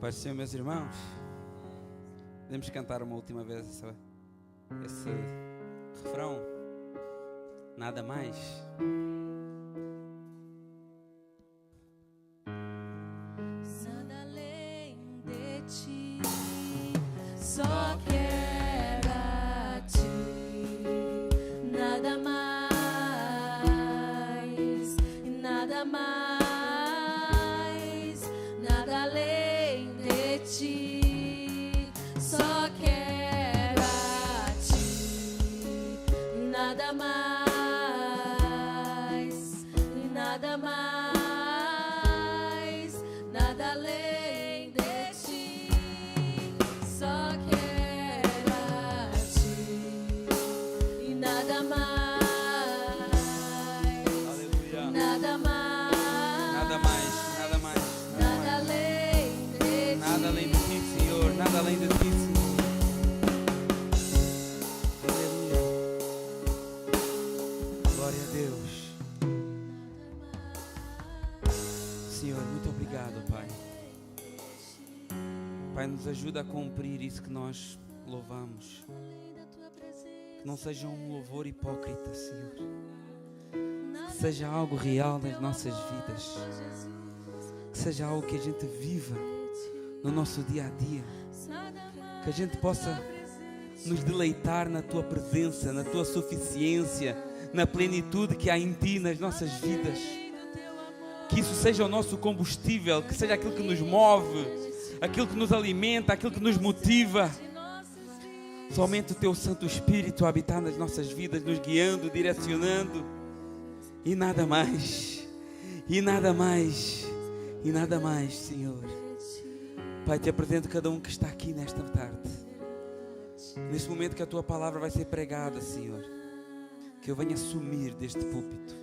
Paz do Senhor, meus irmãos. Podemos cantar uma última vez esse refrão? Nada mais. Nada além de ti, só quero a ti. Nada mais, nada mais, nada além de ti, só quero a ti. Nada mais, nada mais, nada além de ti, só quero a ti. E nada mais, Aleluia. nada mais, Nada mais, nada mais. nada além de ti. Nada além de ti, Senhor. Nada além de ti, Senhor. Aleluia. Glória a Deus. Senhor, muito obrigado, Pai. Pai, nos ajuda a cumprir isso que nós louvamos. Que não seja um louvor hipócrita, Senhor. Que seja algo real nas nossas vidas. Que seja algo que a gente viva no nosso dia a dia. Que a gente possa nos deleitar na Tua presença, na Tua suficiência, na plenitude que há em Ti nas nossas vidas. Que isso seja o nosso combustível, que seja aquilo que nos move, aquilo que nos alimenta, aquilo que nos motiva. Somente o Teu Santo Espírito habitar nas nossas vidas, nos guiando, direcionando. E nada mais, e nada mais, e nada mais, Senhor. Pai, te apresento cada um que está aqui nesta tarde. Neste momento que a Tua palavra vai ser pregada, Senhor. Que eu venha assumir deste púlpito.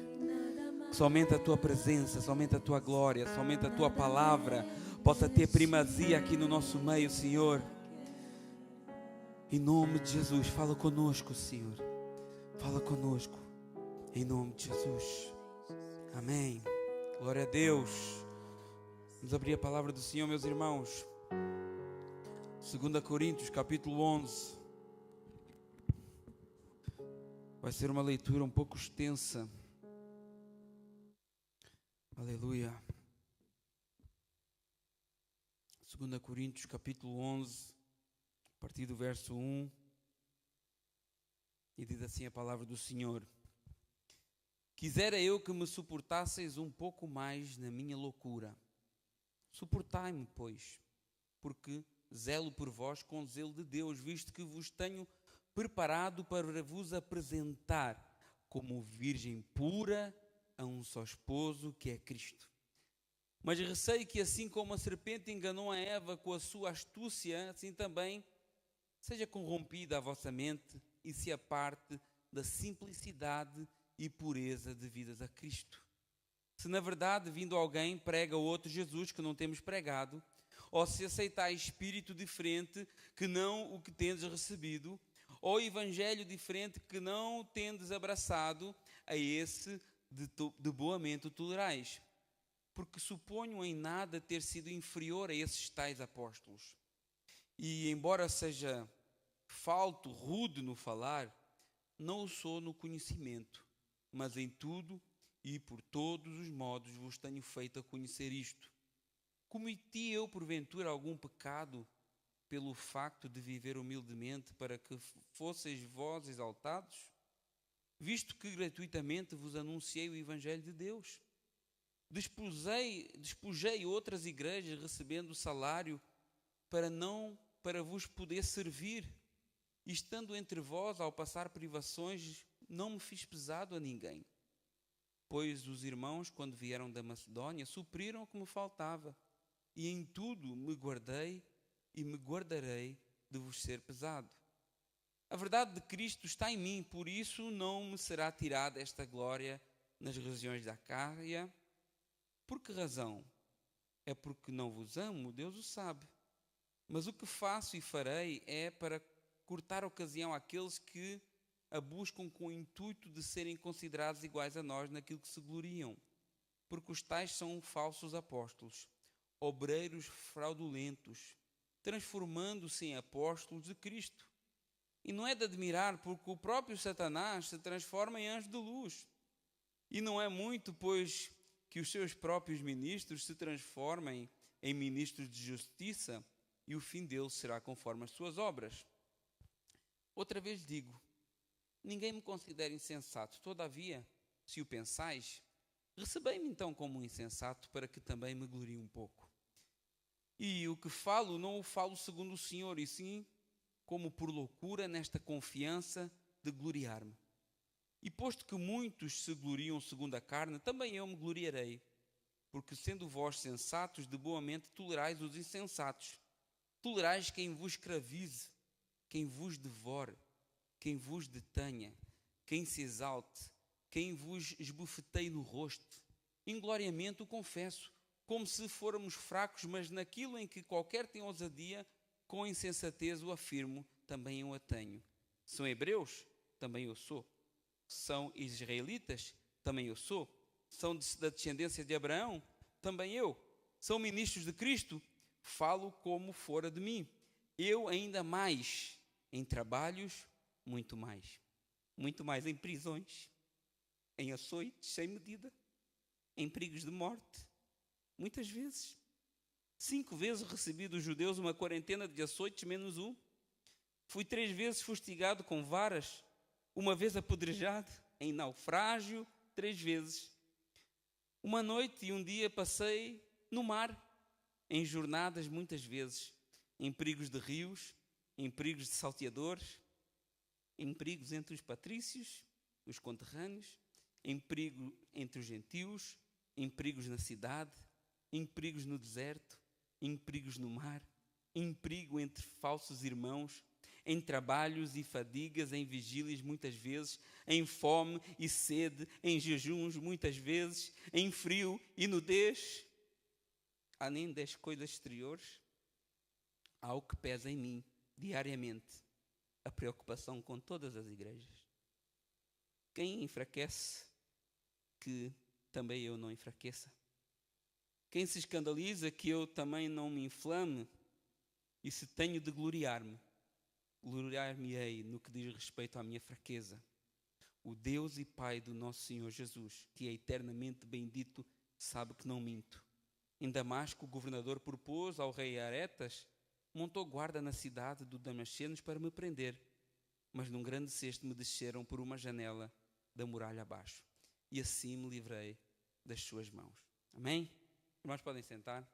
Que somente a Tua presença, somente a Tua glória, somente a Tua palavra possa ter primazia aqui no nosso meio, Senhor. Em nome de Jesus, fala conosco, Senhor. Fala conosco. Em nome de Jesus. Amém. Glória a Deus. Vamos abrir a palavra do Senhor, meus irmãos. 2 Coríntios, capítulo 11. Vai ser uma leitura um pouco extensa. Aleluia. 2 Coríntios, capítulo 11, a partir do verso 1. E diz assim a palavra do Senhor: Quisera eu que me suportasseis um pouco mais na minha loucura. Suportai-me, pois, porque zelo por vós com zelo de Deus, visto que vos tenho preparado para vos apresentar como virgem pura a um só esposo, que é Cristo. Mas receio que, assim como a serpente enganou a Eva com a sua astúcia, assim também seja corrompida a vossa mente e se aparte da simplicidade e pureza devidas a Cristo. Se na verdade, vindo alguém, prega outro Jesus que não temos pregado, ou se aceitais espírito diferente que não o que tendes recebido, ou evangelho diferente que não tendes abraçado, a esse de boamente o tolerais. Porque suponho em nada ter sido inferior a esses tais apóstolos. E embora seja falto, rude no falar, não o sou no conhecimento, mas em tudo e por todos os modos vos tenho feito a conhecer isto. Cometi eu porventura algum pecado pelo facto de viver humildemente para que fosseis vós exaltados? Visto que gratuitamente vos anunciei o Evangelho de Deus. Despojei outras igrejas recebendo salário para vos poder servir. E estando entre vós ao passar privações, não me fiz pesado a ninguém. Pois os irmãos, quando vieram da Macedónia, supriram o que me faltava. E em tudo me guardei e me guardarei de vos ser pesado. A verdade de Cristo está em mim, por isso não me será tirada esta glória nas regiões da Acáia. Por que razão? É porque não vos amo, Deus o sabe. Mas o que faço e farei é para cortar ocasião àqueles que a buscam com o intuito de serem considerados iguais a nós naquilo que se gloriam. Porque os tais são falsos apóstolos, obreiros fraudulentos, transformando-se em apóstolos de Cristo. E não é de admirar, porque o próprio Satanás se transforma em anjo de luz. E não é muito, pois, que os seus próprios ministros se transformem em ministros de justiça, e o fim deles será conforme as suas obras. Outra vez digo, ninguém me considera insensato, todavia, se o pensais, recebei-me então como um insensato, para que também me glorie um pouco. E o que falo, não o falo segundo o Senhor, e sim como por loucura, nesta confiança de gloriar-me. E posto que muitos se gloriam segundo a carne, também eu me gloriarei, porque sendo vós sensatos, de boa mente tolerais os insensatos. Tolerais quem vos escravize, quem vos devore, quem vos detenha, quem se exalte, quem vos esbofeteie no rosto. Ingloriamente o confesso, como se fôramos fracos, mas naquilo em que qualquer tem ousadia, com insensatez o afirmo, também eu a tenho. São hebreus? Também eu sou. São israelitas? Também eu sou. São da descendência de Abraão? Também eu. São ministros de Cristo? Falo como fora de mim. Eu ainda mais, em trabalhos, muito mais. Muito mais em prisões, em açoites sem medida, em perigos de morte, muitas vezes. 5 vezes recebi dos judeus uma quarentena de açoites menos um. Fui 3 vezes fustigado com varas, uma vez apedrejado, em naufrágio 3 vezes. Uma noite e um dia passei no mar, em jornadas muitas vezes, em perigos de rios, em perigos de salteadores, em perigos entre os patrícios, os conterrâneos, em perigo entre os gentios, em perigos na cidade, em perigos no deserto, em perigos no mar, em perigo entre falsos irmãos, em trabalhos e fadigas, em vigílias muitas vezes, em fome e sede, em jejuns muitas vezes, em frio e nudez. Além das coisas exteriores, há o que pesa em mim diariamente, a preocupação com todas as igrejas. Quem enfraquece, que também eu não enfraqueça. Quem se escandaliza, que eu também não me inflame. E se tenho de gloriar-me, gloriar-me-ei no que diz respeito à minha fraqueza. O Deus e Pai do nosso Senhor Jesus, que é eternamente bendito, sabe que não minto. Em Damasco, o governador propôs ao rei Aretas, montou guarda na cidade do Damascenos para me prender. Mas num grande cesto me desceram por uma janela da muralha abaixo. E assim me livrei das suas mãos. Amém? Irmãos, podem sentar.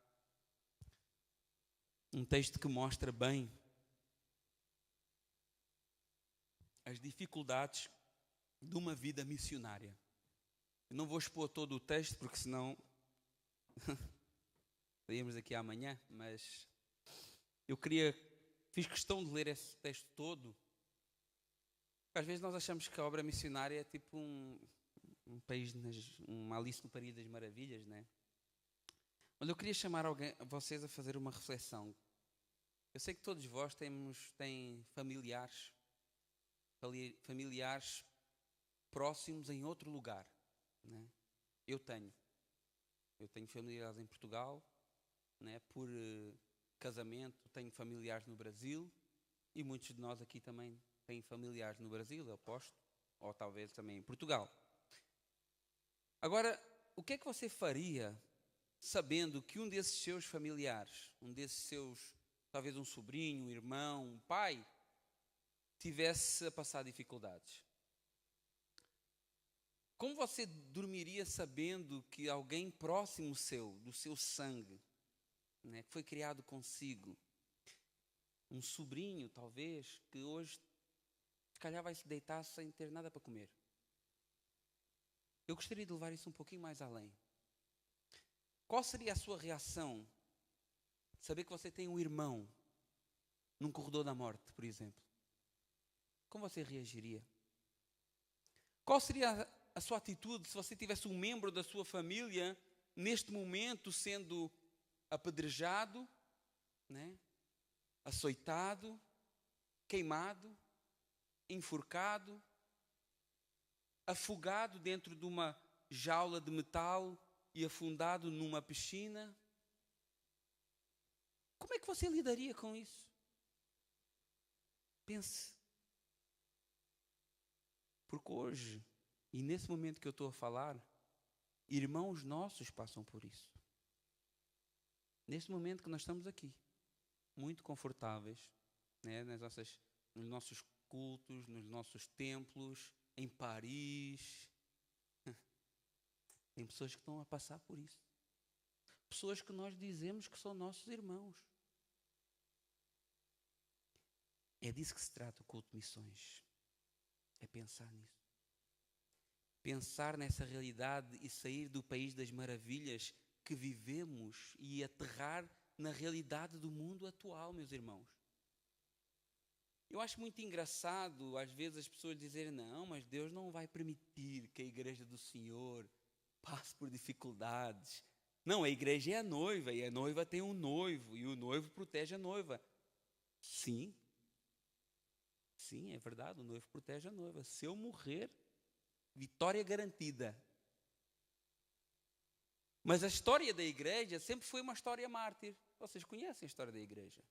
Um texto que mostra bem as dificuldades de uma vida missionária. Eu não vou expor todo o texto, porque senão estaríamos aqui amanhã, mas fiz questão de ler esse texto todo. Às vezes nós achamos que a obra missionária é tipo um país, uma Alice no País das Maravilhas, né? Mas eu queria chamar vocês a fazer uma reflexão. Eu sei que todos vós têm familiares próximos em outro lugar, né? Eu tenho familiares em Portugal, né? Por casamento, tenho familiares no Brasil, e muitos de nós aqui também têm familiares no Brasil, eu aposto, ou talvez também em Portugal. Agora, o que é que você faria sabendo que um desses seus familiares, talvez um sobrinho, um irmão, um pai, tivesse a passar dificuldades? Como você dormiria sabendo que alguém próximo seu, do seu sangue, né, que foi criado consigo, um sobrinho talvez, que hoje se calhar vai se deitar sem ter nada para comer? Eu gostaria de levar isso um pouquinho mais além. Qual seria a sua reação? Saber que você tem um irmão num corredor da morte, por exemplo. Como você reagiria? Qual seria a sua atitude se você tivesse um membro da sua família neste momento sendo apedrejado, né? Açoitado, queimado, enforcado, afogado dentro de uma jaula de metal e afundado numa piscina? que você lidaria com isso? Pense. Porque hoje, e nesse momento que eu estou a falar, irmãos nossos passam por isso. Neste momento que nós estamos aqui, muito confortáveis, né, nos nossos cultos, nos nossos templos, em Paris. Tem pessoas que estão a passar por isso. Pessoas que nós dizemos que são nossos irmãos. É disso que se trata o culto de missões. É pensar nisso. Pensar nessa realidade e sair do país das maravilhas que vivemos e aterrar na realidade do mundo atual, meus irmãos. Eu acho muito engraçado, às vezes, as pessoas dizerem, não, mas Deus não vai permitir que a igreja do Senhor passe por dificuldades. Não, a igreja é a noiva, e a noiva tem um noivo, e o noivo protege a noiva. Sim, é verdade, o noivo protege a noiva. Se eu morrer, vitória garantida. Mas a história da igreja sempre foi uma história mártir. Vocês conhecem a história da igreja?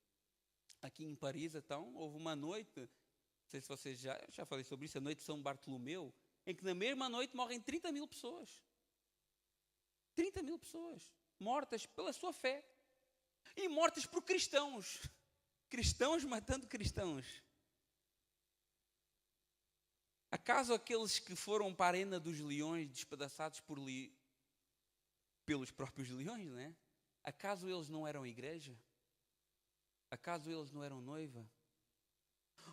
Aqui em Paris, então, houve uma noite, não sei se vocês já falei sobre isso, a noite de São Bartolomeu, em que na mesma noite morrem 30 mil pessoas. 30 mil pessoas mortas pela sua fé. E mortas por cristãos. Cristãos matando cristãos. Acaso aqueles que foram para a arena dos leões despedaçados pelos próprios leões, não é? Acaso eles não eram igreja? Acaso eles não eram noiva?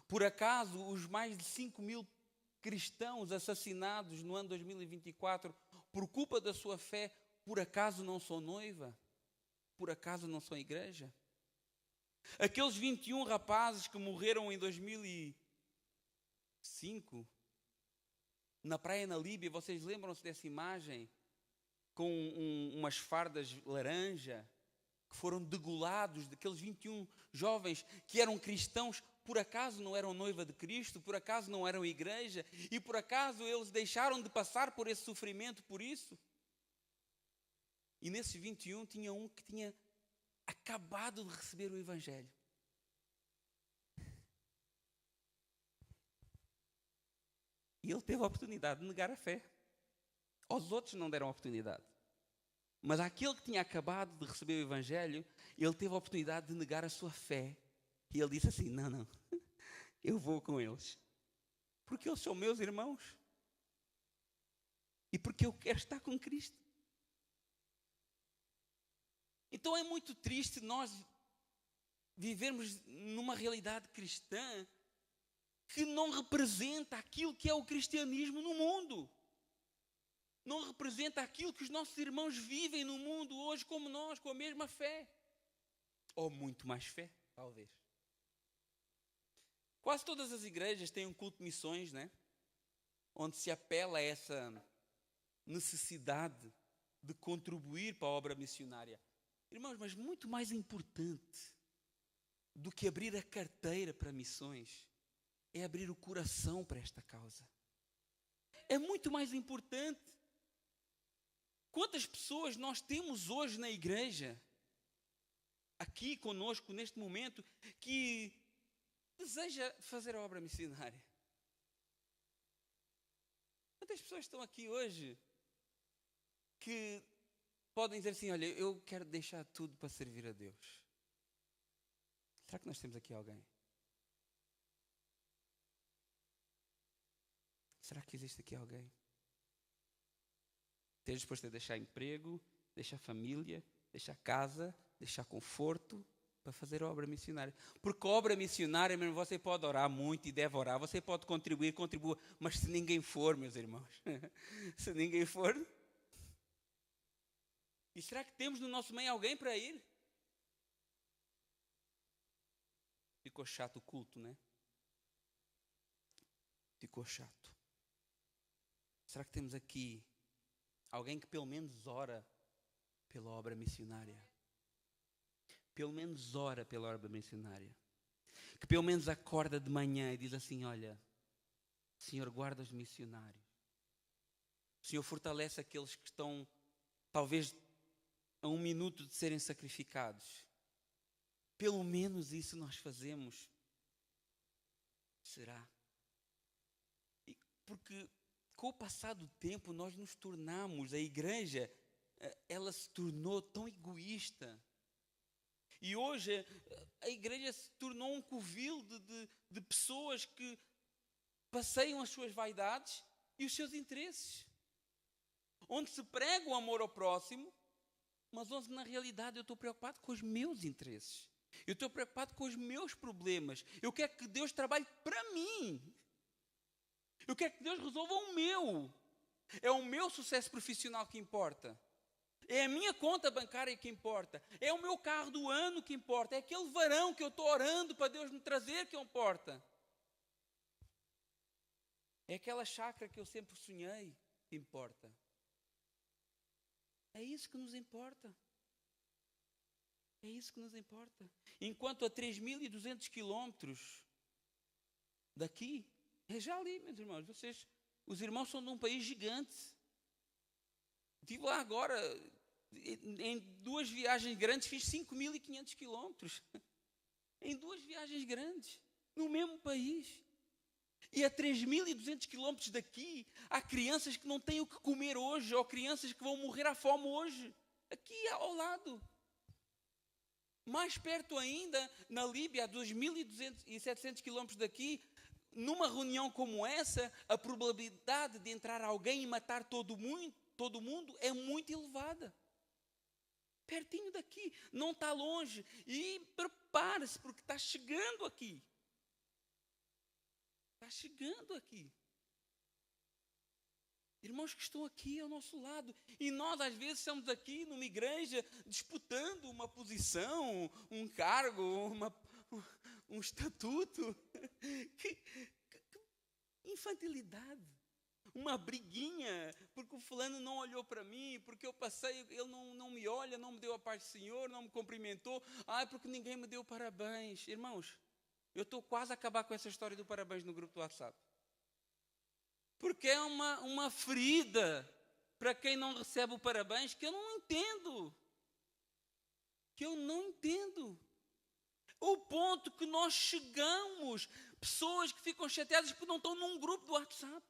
Por acaso os mais de 5 mil cristãos assassinados no ano 2024 por culpa da sua fé, por acaso não são noiva? Por acaso não são igreja? Aqueles 21 rapazes que morreram em 2005 na praia na Líbia, vocês lembram-se dessa imagem? Com umas fardas laranja, que foram degolados, daqueles 21 jovens que eram cristãos, por acaso não eram noiva de Cristo, por acaso não eram igreja, e por acaso eles deixaram de passar por esse sofrimento por isso? E nesses 21 tinha um que tinha acabado de receber o Evangelho. E ele teve a oportunidade de negar a fé. Aos outros não deram a oportunidade. Mas àquele que tinha acabado de receber o Evangelho, ele teve a oportunidade de negar a sua fé. E ele disse assim, não, eu vou com eles. Porque eles são meus irmãos. E porque eu quero estar com Cristo. Então é muito triste nós vivermos numa realidade cristã que não representa aquilo que é o cristianismo no mundo. Não representa aquilo que os nossos irmãos vivem no mundo hoje como nós, com a mesma fé. Ou muito mais fé, talvez. Quase todas as igrejas têm um culto de missões, né? Onde se apela a essa necessidade de contribuir para a obra missionária. Irmãos, mas muito mais importante do que abrir a carteira para missões é abrir o coração para esta causa. É muito mais importante. Quantas pessoas nós temos hoje na igreja, aqui conosco neste momento, que deseja fazer a obra missionária? Quantas pessoas estão aqui hoje que podem dizer assim, olha, eu quero deixar tudo para servir a Deus? Será que nós temos aqui alguém? Será que existe aqui alguém? Esteja disposto a deixar emprego, deixar família, deixar casa, deixar conforto para fazer a obra missionária. Porque a obra missionária, mesmo, você pode orar muito e deve orar, você pode contribuir, mas se ninguém for, meus irmãos, se ninguém for, e será que temos no nosso meio alguém para ir? Ficou chato o culto, né? Ficou chato. Será que temos aqui alguém que pelo menos ora pela obra missionária? Pelo menos ora pela obra missionária. Que pelo menos acorda de manhã e diz assim, olha, Senhor, guarda os missionários. Senhor, fortalece aqueles que estão talvez a 1 minuto de serem sacrificados. Pelo menos isso nós fazemos. Será? Porque com o passar do tempo nós nos tornamos, a igreja, ela se tornou tão egoísta. E hoje a igreja se tornou um covil de pessoas que passeiam as suas vaidades e os seus interesses. Onde se prega o amor ao próximo, mas onde na realidade eu estou preocupado com os meus interesses. Eu estou preocupado com os meus problemas. Eu quero que Deus trabalhe para mim. Eu quero que Deus resolva o meu. É o meu sucesso profissional que importa. É a minha conta bancária que importa. É o meu carro do ano que importa. É aquele varão que eu estou orando para Deus me trazer que importa. É aquela chácara que eu sempre sonhei que importa. É isso que nos importa. É isso que nos importa. Enquanto a 3.200 quilômetros daqui, é já ali, meus irmãos. Os irmãos são de um país gigante. Estive lá agora, em 2 viagens grandes, fiz 5.500 quilômetros. Em 2 viagens grandes, no mesmo país. E a 3.200 quilômetros daqui, há crianças que não têm o que comer hoje, ou crianças que vão morrer à fome hoje. Aqui ao lado. Mais perto ainda, na Líbia, a 2.700 quilômetros daqui, numa reunião como essa, a probabilidade de entrar alguém e matar todo mundo é muito elevada. Pertinho daqui, não está longe. E prepare-se, porque está chegando aqui. Está chegando aqui. Irmãos que estão aqui ao nosso lado. E nós, às vezes, estamos aqui numa igreja disputando uma posição, um cargo, um estatuto. Que infantilidade. Uma briguinha, porque o fulano não olhou para mim, porque eu passei, ele não me olha, não me deu a paz do Senhor, não me cumprimentou. Porque ninguém me deu parabéns. Irmãos, eu estou quase a acabar com essa história do parabéns no grupo do WhatsApp. Porque é uma ferida para quem não recebe o parabéns que eu não entendo. Que eu não entendo. O ponto que nós chegamos, pessoas que ficam chateadas porque não estão num grupo do WhatsApp.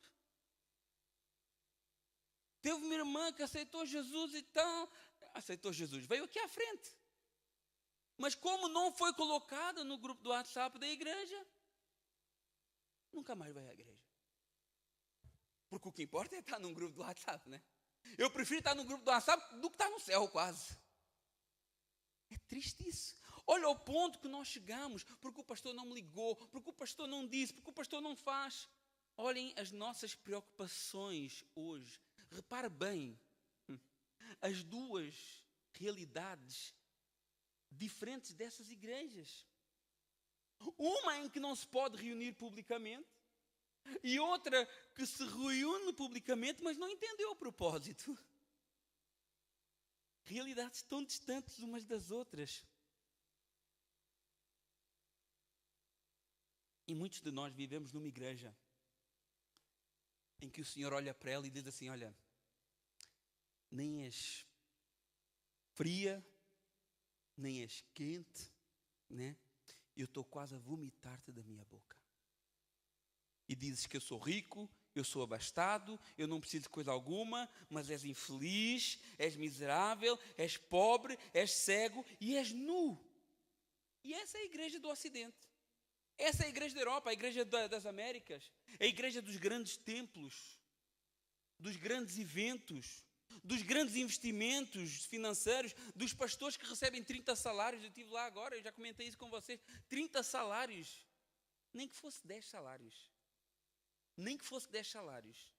Teve uma irmã que aceitou Jesus e tal. Aceitou Jesus, veio aqui à frente. Mas como não foi colocada no grupo do WhatsApp da igreja, nunca mais vai à igreja. Porque o que importa é estar num grupo do WhatsApp, né? Eu prefiro estar no grupo do WhatsApp do que estar no céu quase. É triste isso. Olha o ponto que nós chegamos, porque o pastor não me ligou, porque o pastor não disse, porque o pastor não faz. Olhem as nossas preocupações hoje. Repare bem, as duas realidades diferentes dessas igrejas. Uma em que não se pode reunir publicamente, e outra que se reúne publicamente, mas não entendeu o propósito. Realidades tão distantes umas das outras. E muitos de nós vivemos numa igreja em que o Senhor olha para ela e diz assim: olha, nem és fria, nem és quente, né? Eu estou quase a vomitar-te da minha boca. E dizes que eu sou rico, eu sou abastado, eu não preciso de coisa alguma, mas és infeliz, és miserável, és pobre, és cego e és nu. E essa é a igreja do Ocidente. Essa é a igreja da Europa, a igreja das Américas, a igreja dos grandes templos, dos grandes eventos, dos grandes investimentos financeiros, dos pastores que recebem 30 salários. Eu estive lá agora, eu já comentei isso com vocês. 30 salários, nem que fosse 10 salários. Nem que fosse 10 salários.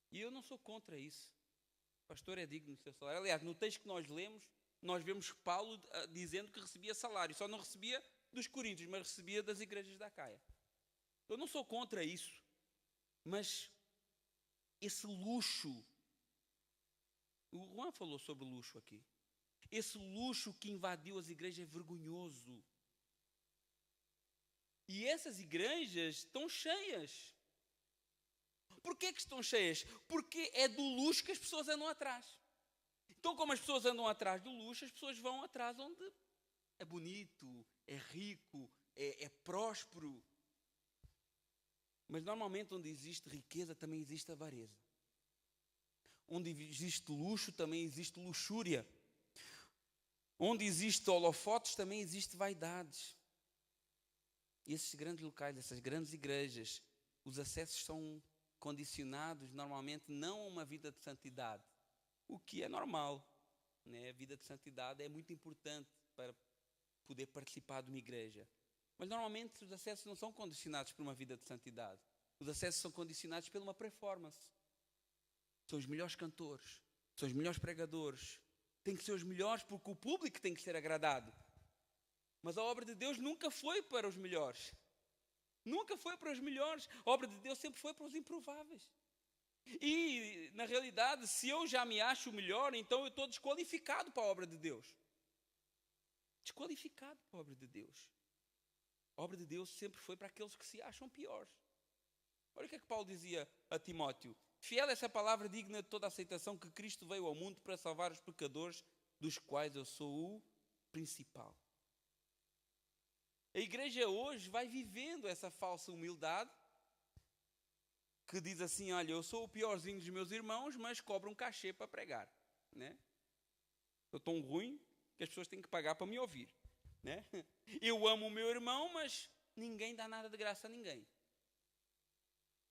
E eu não sou contra isso. O pastor é digno do seu salário. Aliás, no texto que nós lemos, nós vemos Paulo dizendo que recebia salário. Só não recebia dos coríntios, mas recebia das igrejas da Acaia. Eu não sou contra isso. Mas esse luxo, o Juan falou sobre luxo aqui. Esse luxo que invadiu as igrejas é vergonhoso. E essas igrejas estão cheias. Por que estão cheias? Porque é do luxo que as pessoas andam atrás. Então, como as pessoas andam atrás do luxo, as pessoas vão atrás onde é bonito, é rico, é próspero. Mas normalmente onde existe riqueza também existe avareza. Onde existe luxo também existe luxúria. Onde existe holofotes também existe vaidades. E esses grandes locais, essas grandes igrejas, os acessos são condicionados normalmente não a uma vida de santidade, o que é normal, né? A vida de santidade é muito importante para poder participar de uma igreja. Mas normalmente os acessos não são condicionados por uma vida de santidade. Os acessos são condicionados por uma performance. São os melhores cantores, são os melhores pregadores. Tem que ser os melhores porque o público tem que ser agradado. Mas a obra de Deus nunca foi para os melhores. Nunca foi para os melhores. A obra de Deus sempre foi para os improváveis. E, na realidade, se eu já me acho o melhor, então eu estou desqualificado para a obra de Deus. Desqualificado para a obra de Deus. A obra de Deus sempre foi para aqueles que se acham piores. Olha o que é que Paulo dizia a Timóteo. Fiel essa palavra digna de toda aceitação, que Cristo veio ao mundo para salvar os pecadores, dos quais eu sou o principal. A igreja hoje vai vivendo essa falsa humildade, que diz assim, olha, eu sou o piorzinho dos meus irmãos, mas cobro um cachê para pregar, né? Eu estou ruim que as pessoas têm que pagar para me ouvir, né? Eu amo o meu irmão, mas ninguém dá nada de graça a ninguém.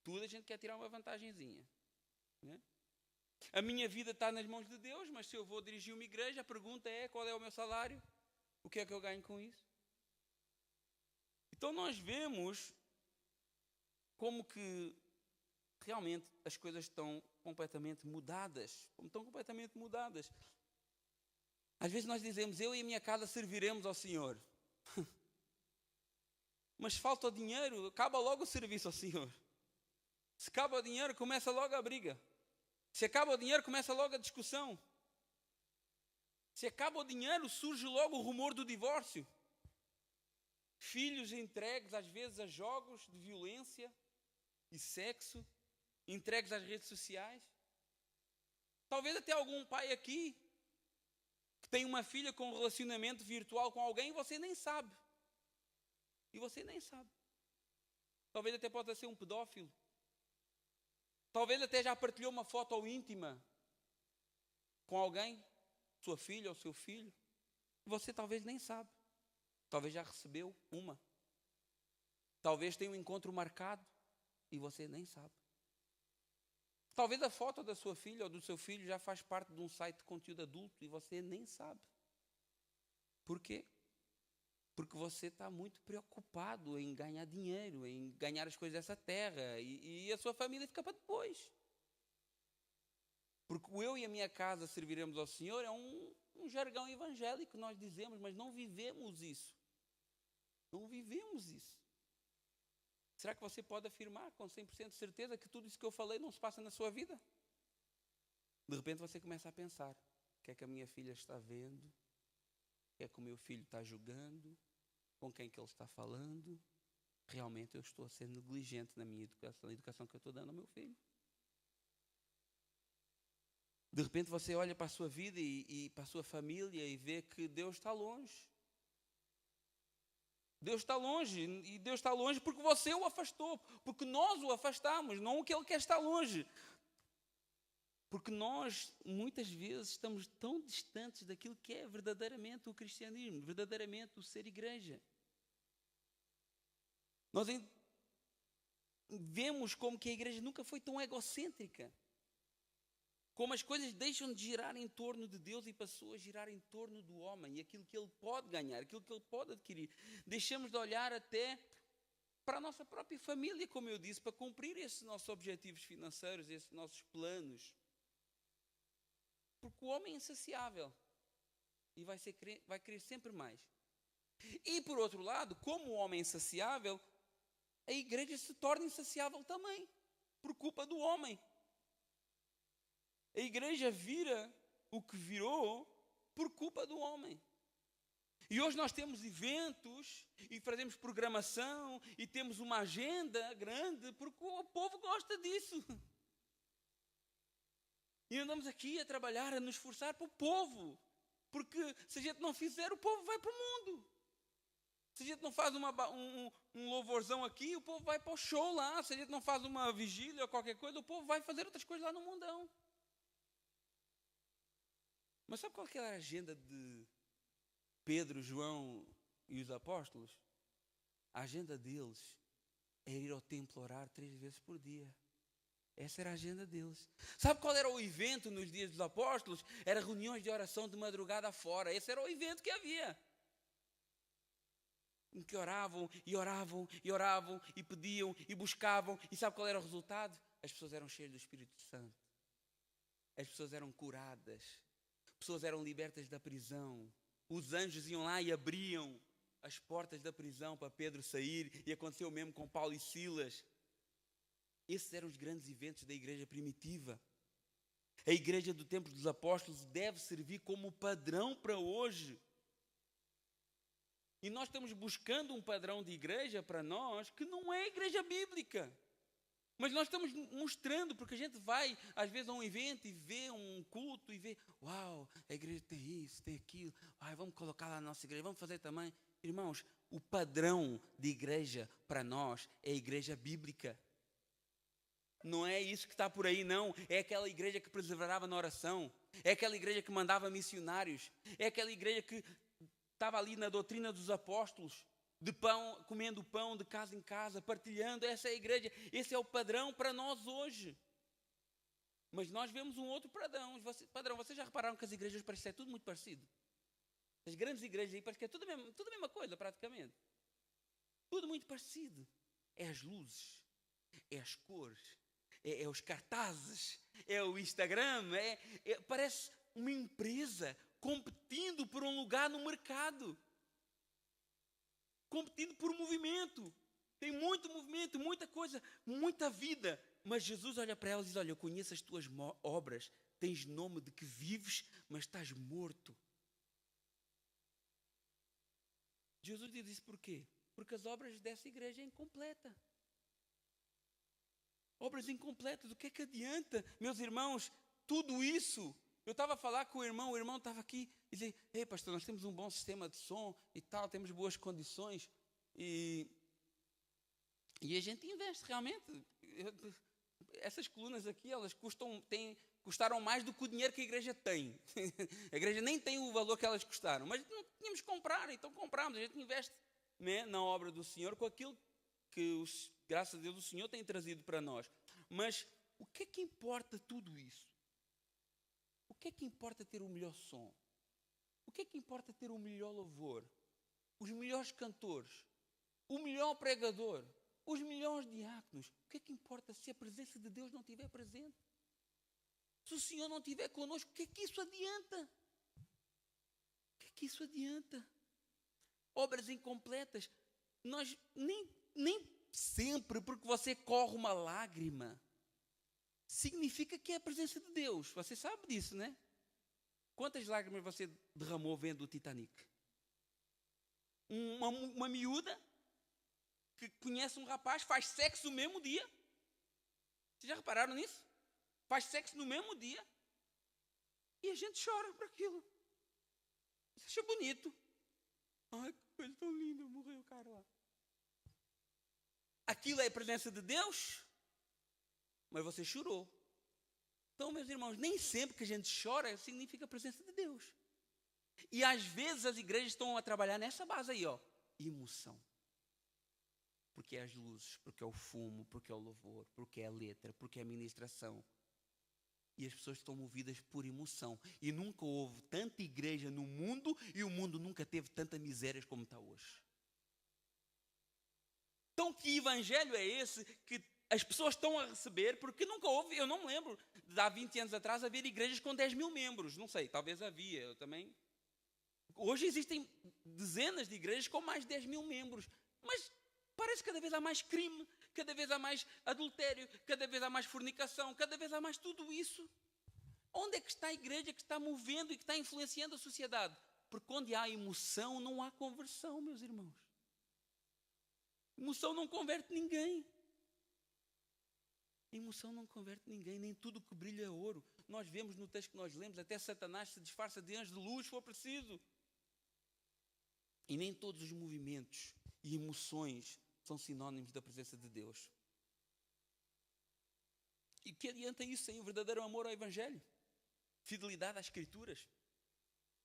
Tudo a gente quer tirar uma vantagenzinha, né? A minha vida está nas mãos de Deus, mas se eu vou dirigir uma igreja, a pergunta é, qual é o meu salário? O que é que eu ganho com isso? Então nós vemos como que realmente as coisas estão completamente mudadas. Como estão completamente mudadas. Às vezes nós dizemos, eu e a minha casa serviremos ao Senhor. Mas falta o dinheiro, acaba logo o serviço ao Senhor. Se acaba o dinheiro, começa logo a briga. Se acaba o dinheiro, começa logo a discussão. Se acaba o dinheiro, surge logo o rumor do divórcio. Filhos entregues às vezes a jogos de violência e sexo, entregues às redes sociais. Talvez até algum pai aqui que tem uma filha com um relacionamento virtual com alguém e você nem sabe. E você nem sabe. Talvez até possa ser um pedófilo. Talvez até já partilhou uma foto íntima com alguém, sua filha ou seu filho. E você talvez nem sabe. Talvez já recebeu uma. Talvez tenha um encontro marcado e você nem sabe. Talvez a foto da sua filha ou do seu filho já faz parte de um site de conteúdo adulto e você nem sabe. Por quê? Porque você está muito preocupado em ganhar dinheiro, em ganhar as coisas dessa terra e a sua família fica para depois. Porque o eu e a minha casa serviremos ao Senhor é um jargão evangélico que nós dizemos, mas não vivemos isso. Não vivemos isso. Será que você pode afirmar com 100% de certeza que tudo isso que eu falei não se passa na sua vida? De repente você começa a pensar, o que é que a minha filha está vendo? O que é que o meu filho está julgando? Com quem que ele está falando? Realmente eu estou a ser negligente na minha educação, na educação que eu estou dando ao meu filho. De repente você olha para a sua vida e para a sua família e vê que Deus está longe. Deus está longe, e Deus está longe porque você o afastou, porque nós o afastamos, não o que Ele quer estar longe. Porque nós, muitas vezes, estamos tão distantes daquilo que é verdadeiramente o cristianismo, verdadeiramente o ser igreja. Nós vemos como que a igreja nunca foi tão egocêntrica. Como as coisas deixam de girar em torno de Deus e passou a girar em torno do homem e aquilo que ele pode ganhar, aquilo que ele pode adquirir. Deixamos de olhar até para a nossa própria família, como eu disse, para cumprir esses nossos objetivos financeiros, esses nossos planos. Porque o homem é insaciável e vai querer sempre mais. E por outro lado, como o homem é insaciável, a igreja se torna insaciável também, por culpa do homem. A igreja vira o que virou por culpa do homem. E hoje nós temos eventos e fazemos programação e temos uma agenda grande porque o povo gosta disso. E andamos aqui a trabalhar, a nos esforçar para o povo. Porque se a gente não fizer, o povo vai para o mundo. Se a gente não faz um louvorzão aqui, o povo vai para o show lá. Se a gente não faz uma vigília ou qualquer coisa, o povo vai fazer outras coisas lá no mundão. Mas sabe qual que era a agenda de Pedro, João e os apóstolos? A agenda deles era ir ao templo orar 3 vezes por dia. Essa era a agenda deles. Sabe qual era o evento nos dias dos apóstolos? Era reuniões de oração de madrugada fora. Esse era o evento que havia. Em que oravam, e oravam, e oravam, e pediam, e buscavam. E sabe qual era o resultado? As pessoas eram cheias do Espírito Santo. As pessoas eram curadas. As pessoas eram libertas da prisão. Os anjos iam lá e abriam as portas da prisão para Pedro sair. E aconteceu o mesmo com Paulo e Silas. Esses eram os grandes eventos da igreja primitiva. A igreja do tempo dos apóstolos deve servir como padrão para hoje. E nós estamos buscando um padrão de igreja para nós que não é a igreja bíblica. Mas nós estamos mostrando, porque a gente vai, às vezes, a um evento e vê um culto e vê, uau, a igreja tem isso, tem aquilo, ai, vamos colocar lá na nossa igreja, vamos fazer também. Irmãos, o padrão de igreja para nós é a igreja bíblica. Não é isso que está por aí, não. É aquela igreja que perseverava na oração. É aquela igreja que mandava missionários. É aquela igreja que estava ali na doutrina dos apóstolos, de pão, comendo pão de casa em casa, partilhando. Essa é a igreja, esse é o padrão para nós hoje. Mas nós vemos um outro padrão. Vocês já repararam que as igrejas parecem ser tudo muito parecido? As grandes igrejas aí parecem que é tudo a mesma coisa, praticamente. Tudo muito parecido. É as luzes, é as cores, é os cartazes, é o Instagram, parece uma empresa competindo por um lugar no mercado, competindo por um movimento. Tem muito movimento, muita coisa, muita vida. Mas Jesus olha para elas e diz, olha, eu conheço as tuas obras, tens nome de que vives, mas estás morto. Jesus diz isso por quê? Porque as obras dessa igreja é incompleta. Obras incompletas, o que é que adianta? Meus irmãos, tudo isso. Eu estava a falar com o irmão estava aqui e dizia, ei pastor, nós temos um bom sistema de som e tal, temos boas condições e a gente investe realmente. Essas colunas aqui, elas custaram mais do que o dinheiro que a igreja tem. A igreja nem tem o valor que elas custaram, mas não tínhamos que comprar, então compramos. A gente investe, né, na obra do Senhor com aquilo que, graças a Deus, o Senhor tem trazido para nós. Mas o que é que importa tudo isso? O que é que importa ter o melhor som? O que é que importa ter o melhor louvor? Os melhores cantores? O melhor pregador? Os melhores diáconos? O que é que importa se a presença de Deus não estiver presente? Se o Senhor não estiver connosco, o que é que isso adianta? O que é que isso adianta? Obras incompletas. Nós nem sempre, porque você corre uma lágrima, significa que é a presença de Deus. Você sabe disso, né? Quantas lágrimas você derramou vendo o Titanic? Uma miúda que conhece um rapaz, faz sexo no mesmo dia. Vocês já repararam nisso? Faz sexo no mesmo dia. E a gente chora por aquilo. Você acha bonito. Ai, que coisa tão linda, morreu o cara lá. Aquilo é a presença de Deus? Mas você chorou. Então, meus irmãos, nem sempre que a gente chora significa a presença de Deus. E às vezes as igrejas estão a trabalhar nessa base aí, ó, emoção. Porque é as luzes, porque é o fumo, porque é o louvor, porque é a letra, porque é a ministração. E as pessoas estão movidas por emoção. E nunca houve tanta igreja no mundo e o mundo nunca teve tanta miséria como está hoje. Então, que evangelho é esse que as pessoas estão a receber? Porque nunca houve, eu não me lembro, de há 20 anos atrás, haver igrejas com 10 mil membros. Não sei, talvez havia, eu também. Hoje existem dezenas de igrejas com mais de 10 mil membros. Mas parece que cada vez há mais crime, cada vez há mais adultério, cada vez há mais fornicação, cada vez há mais tudo isso. Onde é que está a igreja que está movendo e que está influenciando a sociedade? Porque onde há emoção, não há conversão, meus irmãos. Emoção não converte ninguém. Emoção não converte ninguém, nem tudo que brilha é ouro. nós vemos no texto que nós lemos, até Satanás se disfarça de anjo de luz, se for preciso. E nem todos os movimentos e emoções são sinónimos da presença de Deus. E que adianta isso sem o verdadeiro amor ao Evangelho? Fidelidade às Escrituras?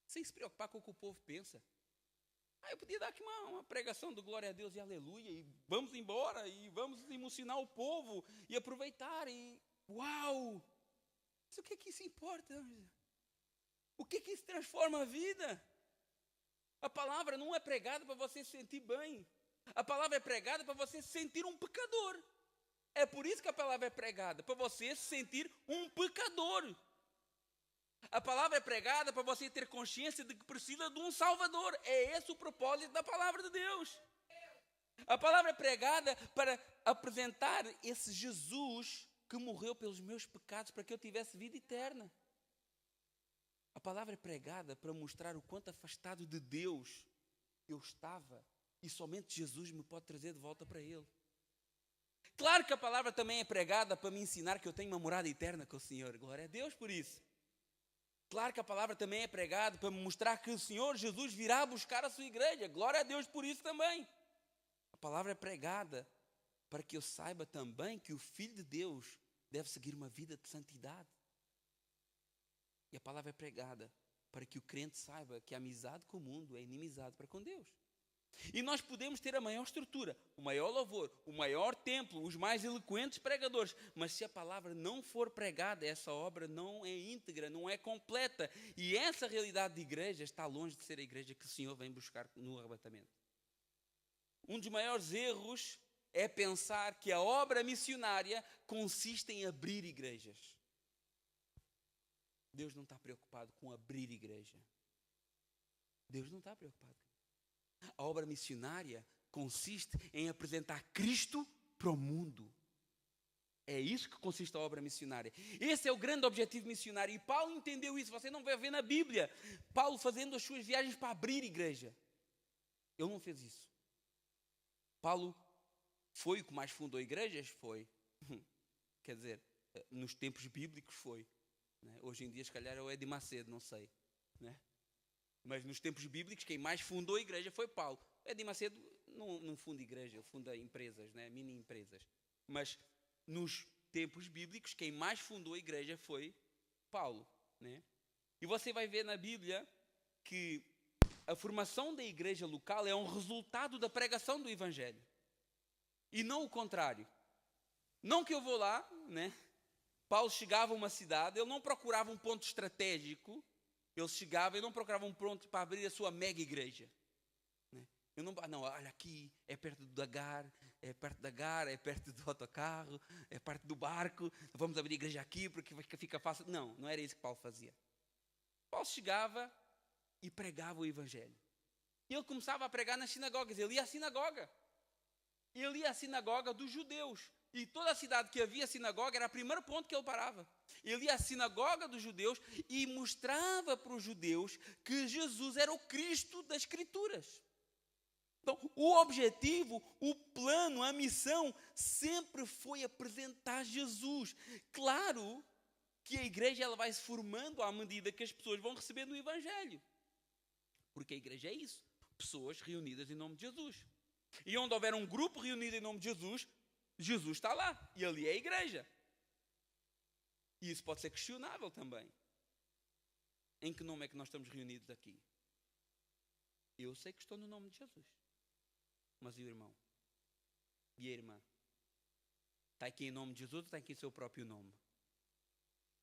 Sem se preocupar com o que o povo pensa. Eu podia dar aqui uma pregação de glória a Deus e aleluia, e vamos embora, e vamos emocionar o povo, e aproveitar, e uau! Mas o que é que isso importa? O que é que isso transforma a vida? A palavra não é pregada para você se sentir bem. A palavra é pregada para você se sentir um pecador. É por isso que a palavra é pregada, para você se sentir um pecador. A palavra é pregada para você ter consciência de que precisa de um Salvador. É esse o propósito da palavra de Deus. A palavra é pregada para apresentar esse Jesus que morreu pelos meus pecados para que eu tivesse vida eterna. A palavra é pregada para mostrar o quanto afastado de Deus eu estava e somente Jesus me pode trazer de volta para Ele. Claro que a palavra também é pregada para me ensinar que eu tenho uma morada eterna com o Senhor. Glória a Deus por isso. Claro que a palavra também é pregada para me mostrar que o Senhor Jesus virá buscar a sua igreja. Glória a Deus por isso também. A palavra é pregada para que eu saiba também que o Filho de Deus deve seguir uma vida de santidade. E a palavra é pregada para que o crente saiba que a amizade com o mundo é inimizade para com Deus. E nós podemos ter a maior estrutura, o maior louvor, o maior templo, os mais eloquentes pregadores, mas se a palavra não for pregada, essa obra não é íntegra, não é completa. E essa realidade de igreja está longe de ser a igreja que o Senhor vem buscar no arrebatamento. Um dos maiores erros é pensar que a obra missionária consiste em abrir igrejas. Deus não está preocupado com abrir igreja. Deus não está preocupado. A obra missionária consiste em apresentar Cristo para o mundo. É isso que consiste a obra missionária. Esse é o grande objetivo missionário. E Paulo entendeu isso. Você não vai ver na Bíblia Paulo fazendo as suas viagens para abrir igreja. Ele não fez isso. Paulo foi o que mais fundou igrejas? Foi. Quer dizer, nos tempos bíblicos foi. Hoje em dia, se calhar, é o Edir Macedo, não sei. Né? Mas nos tempos bíblicos, quem mais fundou a igreja foi Paulo. Edir Macedo não funda igreja, ele funda empresas, né? Mini empresas. Mas nos tempos bíblicos, quem mais fundou a igreja foi Paulo. Né? E você vai ver na Bíblia que a formação da igreja local é um resultado da pregação do Evangelho. E não o contrário. Não que eu vou lá, né? Paulo chegava a uma cidade, ele não procurava um ponto estratégico, ele chegava e não procurava um ponto para abrir a sua mega igreja. Eu não, olha aqui, é perto do Dagar, é perto do autocarro, é perto do barco, vamos abrir a igreja aqui porque fica fácil. Não era isso que Paulo fazia. Paulo chegava e pregava o Evangelho. E ele começava a pregar nas sinagogas, ele ia à sinagoga. Ele ia à sinagoga dos judeus. E toda a cidade que havia sinagoga era o primeiro ponto que ele parava. Ele ia à sinagoga dos judeus e mostrava para os judeus que Jesus era o Cristo das Escrituras. Então, o objetivo, o plano, a missão sempre foi apresentar Jesus. Claro que a igreja ela vai se formando à medida que as pessoas vão recebendo o Evangelho. Porque a igreja é isso. Pessoas reunidas em nome de Jesus. E onde houver um grupo reunido em nome de Jesus, Jesus está lá. E ali é a igreja. E isso pode ser questionável também. Em que nome é que nós estamos reunidos aqui? Eu sei que estou no nome de Jesus. Mas e o irmão? E a irmã? Está aqui em nome de Jesus ou está aqui em seu próprio nome?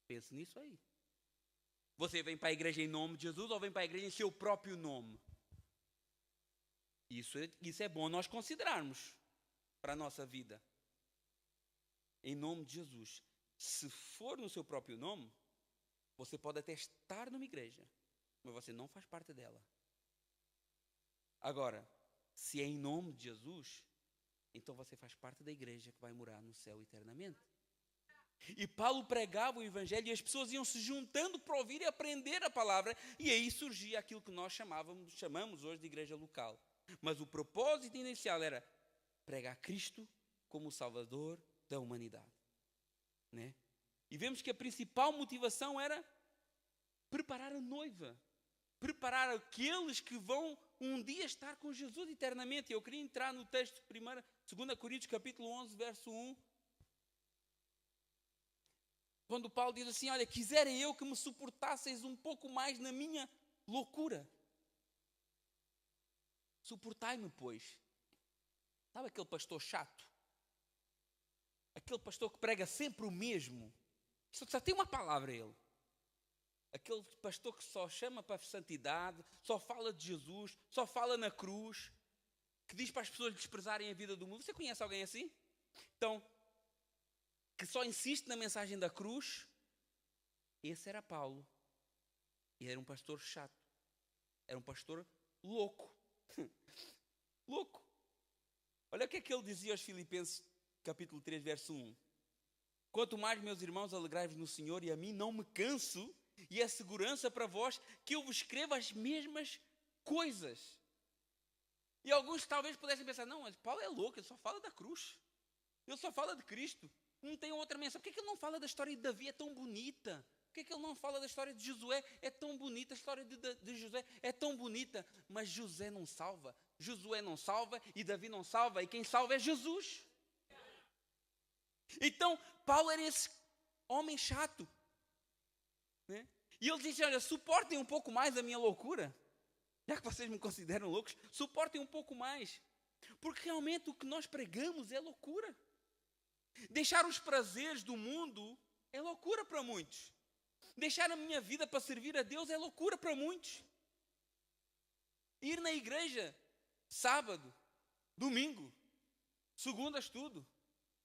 Pense nisso aí. Você vem para a igreja em nome de Jesus ou vem para a igreja em seu próprio nome? Isso é bom nós considerarmos para a nossa vida. Em nome de Jesus. Se for no seu próprio nome, você pode até estar numa igreja, mas você não faz parte dela. Agora, se é em nome de Jesus, então você faz parte da igreja que vai morar no céu eternamente. E Paulo pregava o Evangelho e as pessoas iam se juntando para ouvir e aprender a palavra. E aí surgia aquilo que nós chamamos hoje de igreja local. Mas o propósito inicial era pregar Cristo como o Salvador da humanidade. Né? E vemos que a principal motivação era preparar a noiva. Preparar aqueles que vão um dia estar com Jesus eternamente. Eu queria entrar no texto de 2 Coríntios capítulo 11, verso 1. Quando Paulo diz assim, olha, quisera eu que me suportasseis um pouco mais na minha loucura. Suportai-me, pois. Sabe aquele pastor chato? Aquele pastor que prega sempre o mesmo. Só tem uma palavra ele. Aquele pastor que só chama para a santidade, só fala de Jesus, só fala na cruz, que diz para as pessoas desprezarem a vida do mundo. Você conhece alguém assim? Então, que só insiste na mensagem da cruz. Esse era Paulo. E era um pastor chato. Era um pastor louco. Louco. Olha o que é que ele dizia aos Filipenses, capítulo 3, verso 1. Quanto mais, meus irmãos, alegrai-vos no Senhor, e a mim não me canso, e é segurança para vós que eu vos escrevo as mesmas coisas. E alguns talvez pudessem pensar, não, mas Paulo é louco, ele só fala da cruz. Ele só fala de Cristo. Não tem outra mensagem. Por que ele não fala da história de Davi? É tão bonita. Por que ele não fala da história de Josué? É tão bonita. A história de José é tão bonita. Mas José não salva. Josué não salva e Davi não salva. E quem salva é Jesus. Então, Paulo era esse homem chato. Né? E ele disse, olha, suportem um pouco mais a minha loucura. Já que vocês me consideram loucos, suportem um pouco mais. Porque realmente o que nós pregamos é loucura. Deixar os prazeres do mundo é loucura para muitos. Deixar a minha vida para servir a Deus é loucura para muitos. Ir na igreja, sábado, domingo, segunda estudo,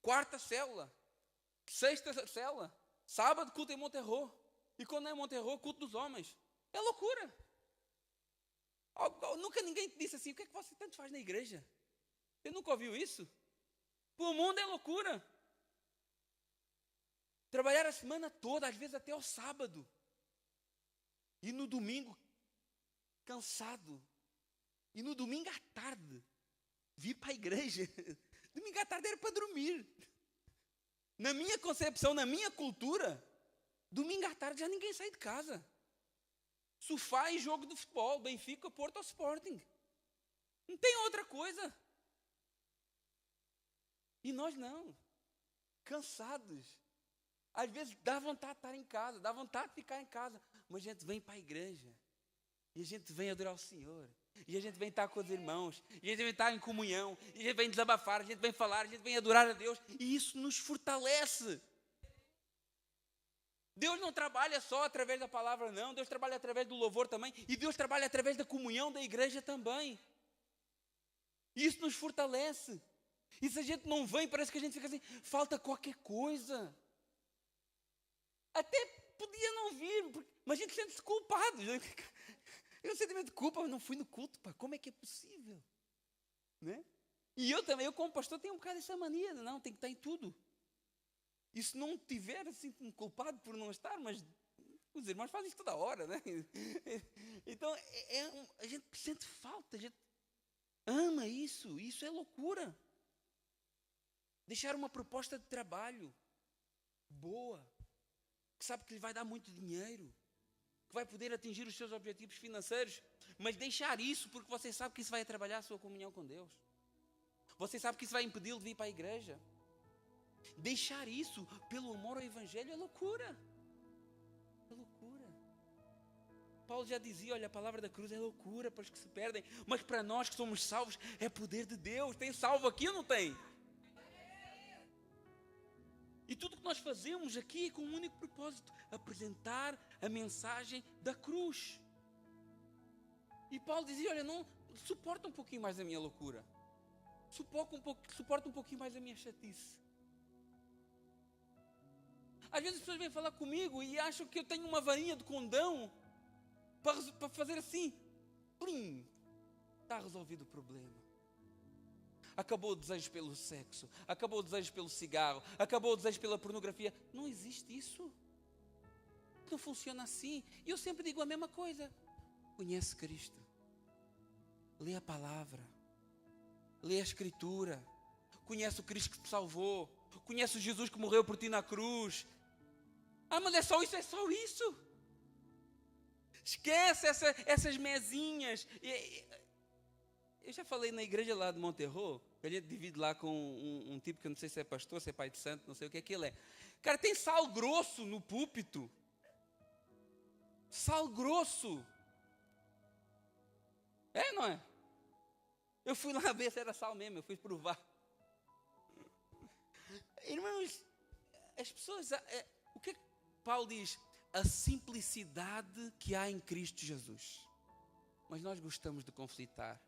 quarta célula, sexta célula, sábado culto em Monterrô. E quando é Monterrô, culto dos homens. É loucura. Nunca ninguém disse assim, o que é que você tanto faz na igreja? Você nunca ouviu isso? Para o mundo é loucura. Trabalhar a semana toda, às vezes até o sábado. E no domingo, cansado. E no domingo à tarde, vir para a igreja. Domingo à tarde era para dormir. Na minha concepção, na minha cultura, domingo à tarde já ninguém sai de casa. Sofá e jogo de futebol, Benfica, Porto ou Sporting. Não tem outra coisa. E nós não. Cansados. Às vezes dá vontade de estar em casa, dá vontade de ficar em casa. Mas a gente vem para a igreja. E a gente vem adorar o Senhor. E a gente vem estar com os irmãos. E a gente vem estar em comunhão. E a gente vem desabafar, a gente vem falar, a gente vem adorar a Deus. E isso nos fortalece. Deus não trabalha só através da palavra, não. Deus trabalha através do louvor também. E Deus trabalha através da comunhão da igreja também. Isso nos fortalece. E se a gente não vem, parece que a gente fica assim, falta qualquer coisa. Até podia não vir, mas a gente sente-se culpado. Eu sentimento de culpa, mas não fui no culto, pá. Como é que é possível? Né? E eu também, eu como pastor, tenho um bocado essa mania, não, tem que estar em tudo. E se não tiver, assim, culpado por não estar, mas os irmãos fazem isso toda hora, né? Então, a gente sente falta, a gente ama isso é loucura. Deixar uma proposta de trabalho boa, que sabe que lhe vai dar muito dinheiro, que vai poder atingir os seus objetivos financeiros, mas deixar isso porque você sabe que isso vai trabalhar a sua comunhão com Deus. Você sabe que isso vai impedi-lo de vir para a igreja. Deixar isso pelo amor ao Evangelho é loucura. É loucura. Paulo já dizia, olha, a palavra da cruz é loucura para os que se perdem, mas para nós que somos salvos é poder de Deus. Tem salvo aqui ou não tem? E tudo que nós fazemos aqui é com um único propósito, apresentar a mensagem da cruz. E Paulo dizia, olha, não, suporta um pouquinho mais a minha loucura. Suporta um pouquinho mais a minha chatice. Às vezes as pessoas vêm falar comigo e acham que eu tenho uma varinha de condão para fazer assim. Plim, está resolvido o problema. Acabou o desejo pelo sexo, acabou o desejo pelo cigarro, acabou o desejo pela pornografia. Não existe isso. Não funciona assim. E eu sempre digo a mesma coisa. Conhece Cristo. Lê a palavra. Lê a Escritura. Conhece o Cristo que te salvou. Conhece o Jesus que morreu por ti na cruz. Mas é só isso. Esquece essas mesinhas. Eu já falei na igreja lá de Monterro, que a gente divide lá com um tipo que eu não sei se é pastor, se é pai de santo, não sei o que ele é. Cara, tem sal grosso no púlpito. Sal grosso. É, não é? Eu fui lá ver se era sal mesmo, eu fui provar. Irmãos, as pessoas... o que Paulo diz? A simplicidade que há em Cristo Jesus. Mas nós gostamos de conflitar,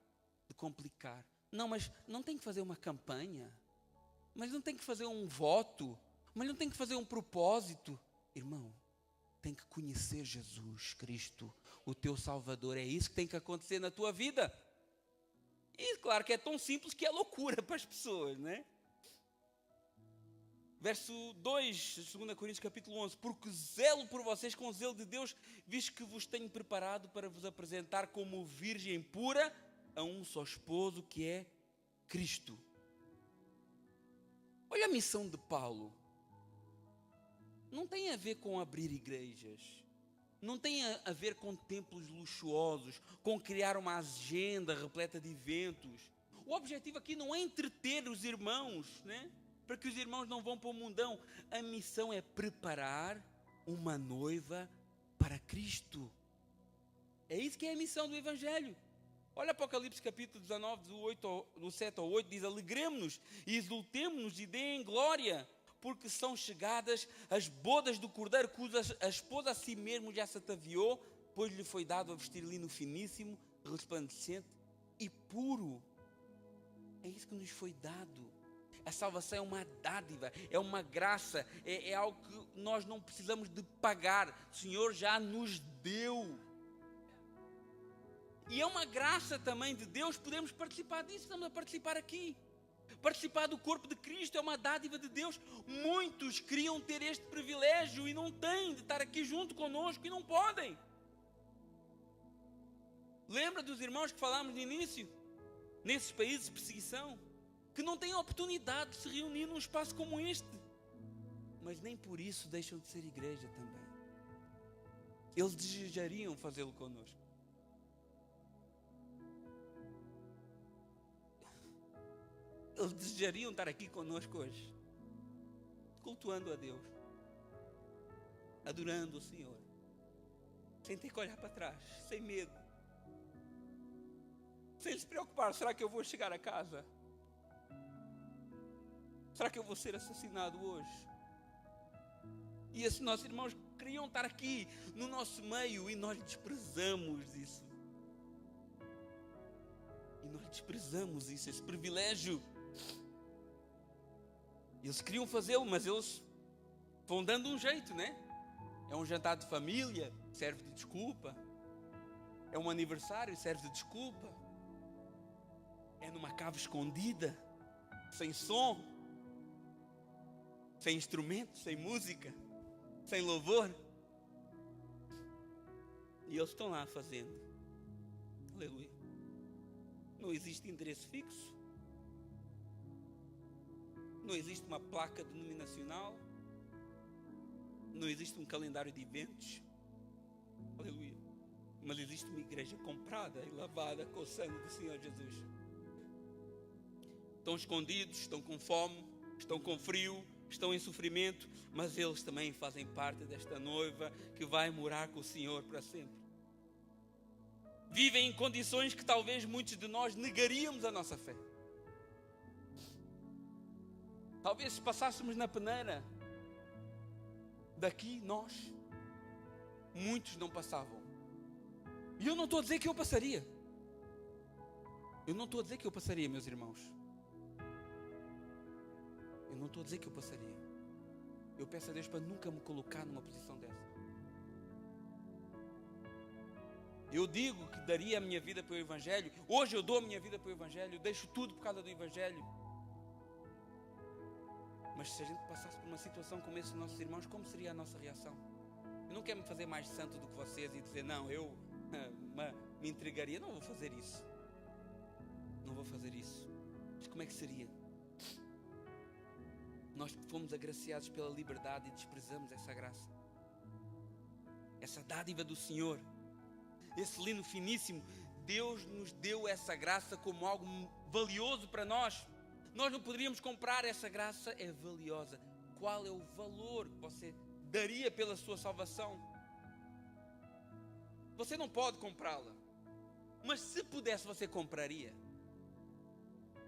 de complicar. Não, mas não tem que fazer uma campanha. Mas não tem que fazer um voto. Mas não tem que fazer um propósito. Irmão, tem que conhecer Jesus Cristo, o teu Salvador. É isso que tem que acontecer na tua vida. E claro que é tão simples que é loucura para as pessoas, né? Verso 2, 2 Coríntios capítulo 11. Porque zelo por vocês com o zelo de Deus, visto que vos tenho preparado para vos apresentar como virgem pura a um só esposo, que é Cristo. Olha a missão de Paulo. Não tem a ver com abrir igrejas. Não tem a ver com templos luxuosos, com criar uma agenda repleta de eventos. O objetivo aqui não é entreter os irmãos, né? Para que os irmãos não vão para o mundão. A missão é preparar uma noiva para Cristo. É isso que é a missão do Evangelho. Olha Apocalipse capítulo 19, do 7 ao 8, diz: alegremos-nos e exultemo-nos e deem glória, porque são chegadas as bodas do Cordeiro, cuja a esposa a si mesmo já se ataviou, pois lhe foi dado a vestir lino finíssimo, resplandecente e puro. É isso que nos foi dado. A salvação é uma dádiva, é uma graça, é algo que nós não precisamos de pagar. O Senhor já nos deu. E é uma graça também de Deus, podemos participar disso, estamos a participar aqui. Participar do corpo de Cristo é uma dádiva de Deus. Muitos queriam ter este privilégio e não têm, de estar aqui junto conosco, e não podem. Lembra dos irmãos que falámos no início? Nesses países de perseguição, que não têm a oportunidade de se reunir num espaço como este. Mas nem por isso deixam de ser igreja também. Eles desejariam fazê-lo conosco. Eles desejariam estar aqui conosco hoje, cultuando a Deus, adorando o Senhor, sem ter que olhar para trás, sem medo, sem se preocupar: será que eu vou chegar a casa? Será que eu vou ser assassinado hoje? E esses nossos irmãos queriam estar aqui no nosso meio e nós desprezamos isso. E nós desprezamos isso, esse privilégio. Eles queriam fazê-lo, mas eles vão dando um jeito, né? É um jantar de família, serve de desculpa. É um aniversário, serve de desculpa. É numa cave escondida, sem som, sem instrumento, sem música, sem louvor. E eles estão lá fazendo. Aleluia. Não existe endereço fixo. Não existe uma placa denominacional. Não existe um calendário de eventos. Aleluia. Mas existe uma igreja comprada e lavada com o sangue do Senhor Jesus. Estão escondidos, estão com fome, estão com frio, estão em sofrimento, mas eles também fazem parte desta noiva que vai morar com o Senhor para sempre. Vivem em condições que talvez muitos de nós negaríamos a nossa fé. Talvez se passássemos na peneira daqui, muitos não passavam. E eu não estou a dizer que eu passaria. Eu não estou a dizer que eu passaria, meus irmãos. Eu não estou a dizer que eu passaria. Eu peço a Deus para nunca me colocar numa posição dessa. Eu digo que daria a minha vida para o Evangelho. Hoje eu dou a minha vida para o Evangelho. Eu deixo tudo por causa do Evangelho. Mas se a gente passasse por uma situação como essa, nossos irmãos, como seria a nossa reação? Eu não quero me fazer mais santo do que vocês e dizer: não, eu me entregaria. Não vou fazer isso. Não vou fazer isso. Mas como é que seria? Nós fomos agraciados pela liberdade e desprezamos essa graça. essa dádiva do Senhor, esse lino finíssimo. Deus nos deu essa graça como algo valioso para nós. Nós não poderíamos comprar essa graça, é valiosa. Qual é o valor que você daria pela sua salvação? Você não pode comprá-la, mas se pudesse, você compraria.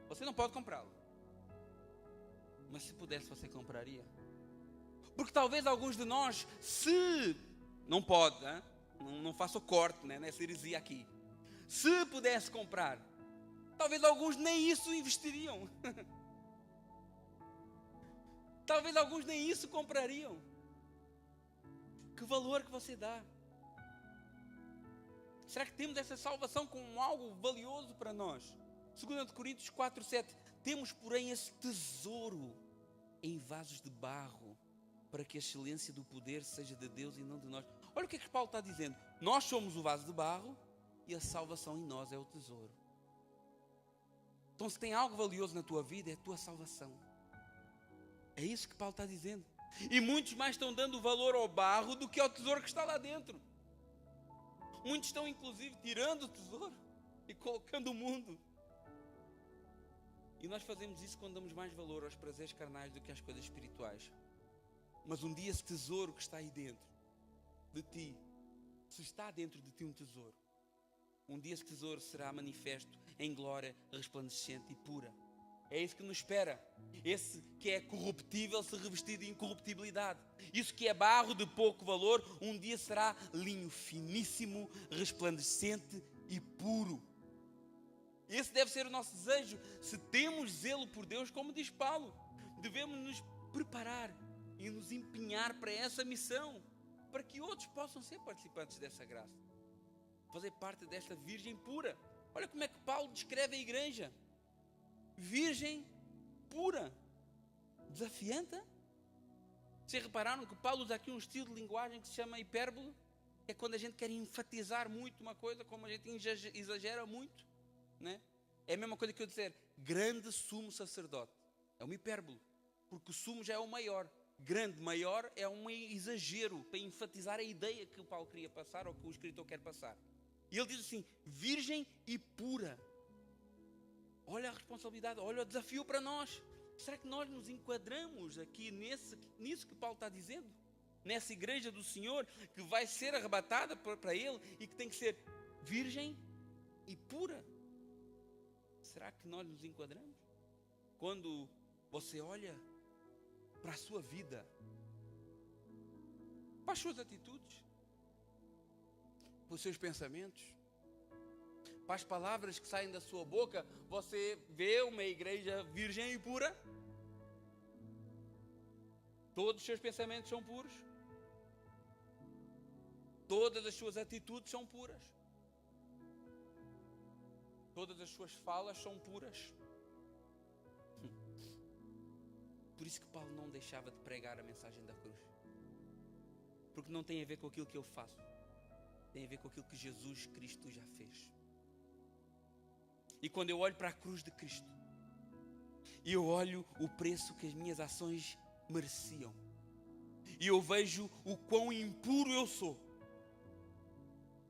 Você não pode comprá-la, mas se pudesse, você compraria. Porque talvez alguns de nós, se não pode, não faça o corte, nessa heresia aqui. Se pudesse comprar, talvez alguns nem isso investiriam. Talvez alguns nem isso comprariam. Que valor que você dá? Será que temos essa salvação como algo valioso para nós? 2 Coríntios 4:7. Temos, porém, esse tesouro em vasos de barro, para que a excelência do poder seja de Deus e não de nós. Olha o que é que Paulo está dizendo. Nós somos o vaso de barro e a salvação em nós é o tesouro. Então, se tem algo valioso na tua vida, é a tua salvação. É isso que Paulo está dizendo. E muitos mais estão dando valor ao barro do que ao tesouro que está lá dentro. Muitos estão, inclusive, tirando o tesouro e colocando o mundo. E nós fazemos isso quando damos mais valor aos prazeres carnais do que às coisas espirituais. Mas um dia esse tesouro que está aí dentro de ti, se está dentro de ti um tesouro, um dia esse tesouro será manifesto em glória resplandecente e pura. É isso que nos espera. Esse que é corruptível se revestir de incorruptibilidade. Isso que é barro de pouco valor, um dia será linho finíssimo, resplandecente e puro. Esse deve ser o nosso desejo. Se temos zelo por Deus, como diz Paulo, devemos nos preparar e nos empenhar para essa missão, para que outros possam ser participantes dessa graça, fazer parte desta virgem pura. Olha como é que Paulo descreve a igreja: virgem pura. Desafiante? Vocês repararam que Paulo usa aqui um estilo de linguagem que se chama hipérbole? É quando a gente quer enfatizar muito uma coisa, como a gente exagera muito, né? É a mesma coisa que eu dizer grande sumo sacerdote. É uma hipérbole, porque o sumo já é o maior. Grande, maior é um exagero para enfatizar a ideia que o Paulo queria passar ou que o escritor quer passar. E ele diz assim: virgem e pura. Olha a responsabilidade, olha o desafio para nós. Será que nós nos enquadramos aqui nisso que Paulo está dizendo? Nessa igreja do Senhor que vai ser arrebatada para Ele e que tem que ser virgem e pura. Será que nós nos enquadramos? Quando você olha para a sua vida, para as suas atitudes, para os seus pensamentos, para as palavras que saem da sua boca, você vê uma igreja virgem e pura? Todos os seus pensamentos são puros? Todas as suas atitudes são puras? Todas as suas falas são puras? Por isso que Paulo não deixava de pregar a mensagem da cruz. Porque não tem a ver com aquilo que eu faço, tem a ver com aquilo que Jesus Cristo já fez. E quando eu olho para a cruz de Cristo, e eu olho o preço que as minhas ações mereciam, e eu vejo o quão impuro eu sou,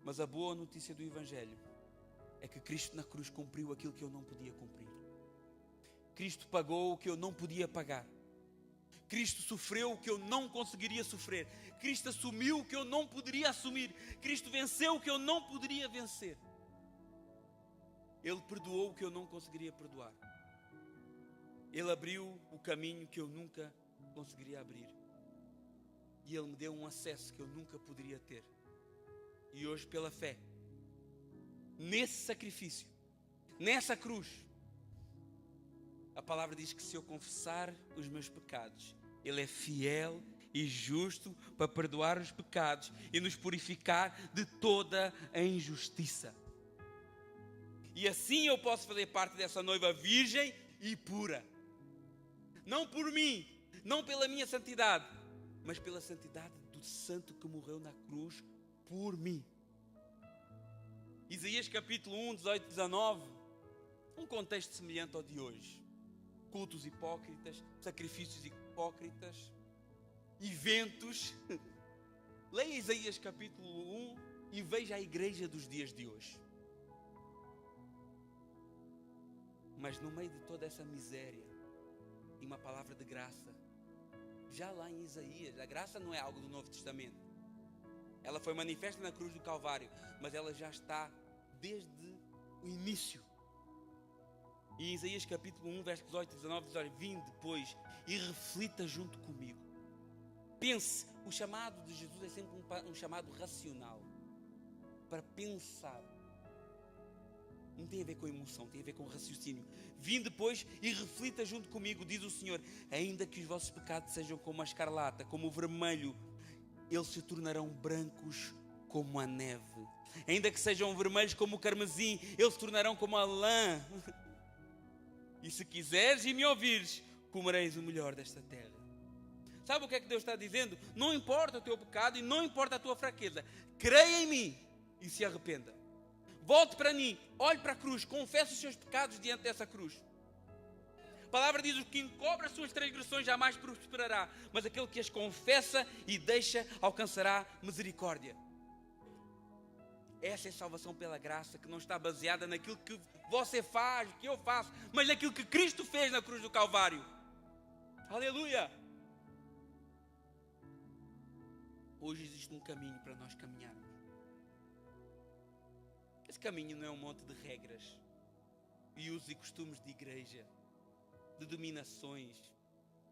mas a boa notícia do Evangelho é que Cristo na cruz cumpriu aquilo que eu não podia cumprir. Cristo pagou o que eu não podia pagar. Cristo sofreu o que eu não conseguiria sofrer. Cristo assumiu o que eu não poderia assumir. Cristo venceu o que eu não poderia vencer. Ele perdoou o que eu não conseguiria perdoar. Ele abriu o caminho que eu nunca conseguiria abrir. E Ele me deu um acesso que eu nunca poderia ter. E hoje, pela fé, nesse sacrifício, nessa cruz, a palavra diz que se eu confessar os meus pecados, Ele é fiel e justo para perdoar os pecados e nos purificar de toda a injustiça. E assim eu posso fazer parte dessa noiva virgem e pura. Não por mim, não pela minha santidade, mas pela santidade do santo que morreu na cruz por mim. Isaías capítulo 1, 18, 19. Um contexto semelhante ao de hoje. Cultos hipócritas, sacrifícios hipócritas, eventos Leia Isaías capítulo 1 e veja a igreja dos dias de hoje. Mas no meio de toda essa miséria, tem uma palavra de graça. Já lá em Isaías, a graça não é algo do Novo Testamento. Ela foi manifesta na cruz do Calvário, mas ela já está desde o início. E em Isaías capítulo 1, versos 18 e 19 diz: olha, vinde, pois, e reflita junto comigo. Pense, o chamado de Jesus é sempre um chamado racional. Para pensar. Não tem a ver com emoção, tem a ver com raciocínio. Vinde, pois, e reflita junto comigo, diz o Senhor: ainda que os vossos pecados sejam como a escarlata, como o vermelho, eles se tornarão brancos como a neve. Ainda que sejam vermelhos como o carmesim, eles se tornarão como a lã. E se quiseres e me ouvires, comereis o melhor desta terra. Sabe o que é que Deus está dizendo? Não importa o teu pecado e não importa a tua fraqueza. Creia em mim e se arrependa. Volte para mim, olhe para a cruz, confesse os seus pecados diante dessa cruz. A palavra diz: o que encobre as suas transgressões jamais prosperará, mas aquele que as confessa e deixa alcançará misericórdia. Essa é a salvação pela graça, que não está baseada naquilo que você faz, que eu faço, mas naquilo que Cristo fez na cruz do Calvário. Aleluia! Hoje existe um caminho para nós caminharmos. Esse caminho não é um monte de regras e usos e costumes de igreja, de dominações.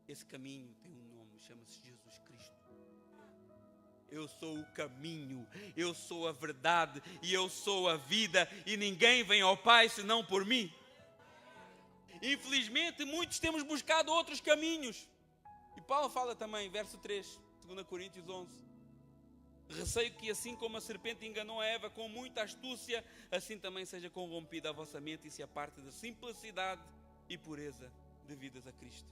Esse caminho tem um nome, chama-se Jesus Cristo. Eu sou o caminho, eu sou a verdade e eu sou a vida, e ninguém vem ao Pai senão por mim. Infelizmente, muitos temos buscado outros caminhos. E Paulo fala também, verso 3, 2 Coríntios 11. Receio que assim como a serpente enganou a Eva com muita astúcia, assim também seja corrompida a vossa mente e se aparte da simplicidade e pureza devidas a Cristo.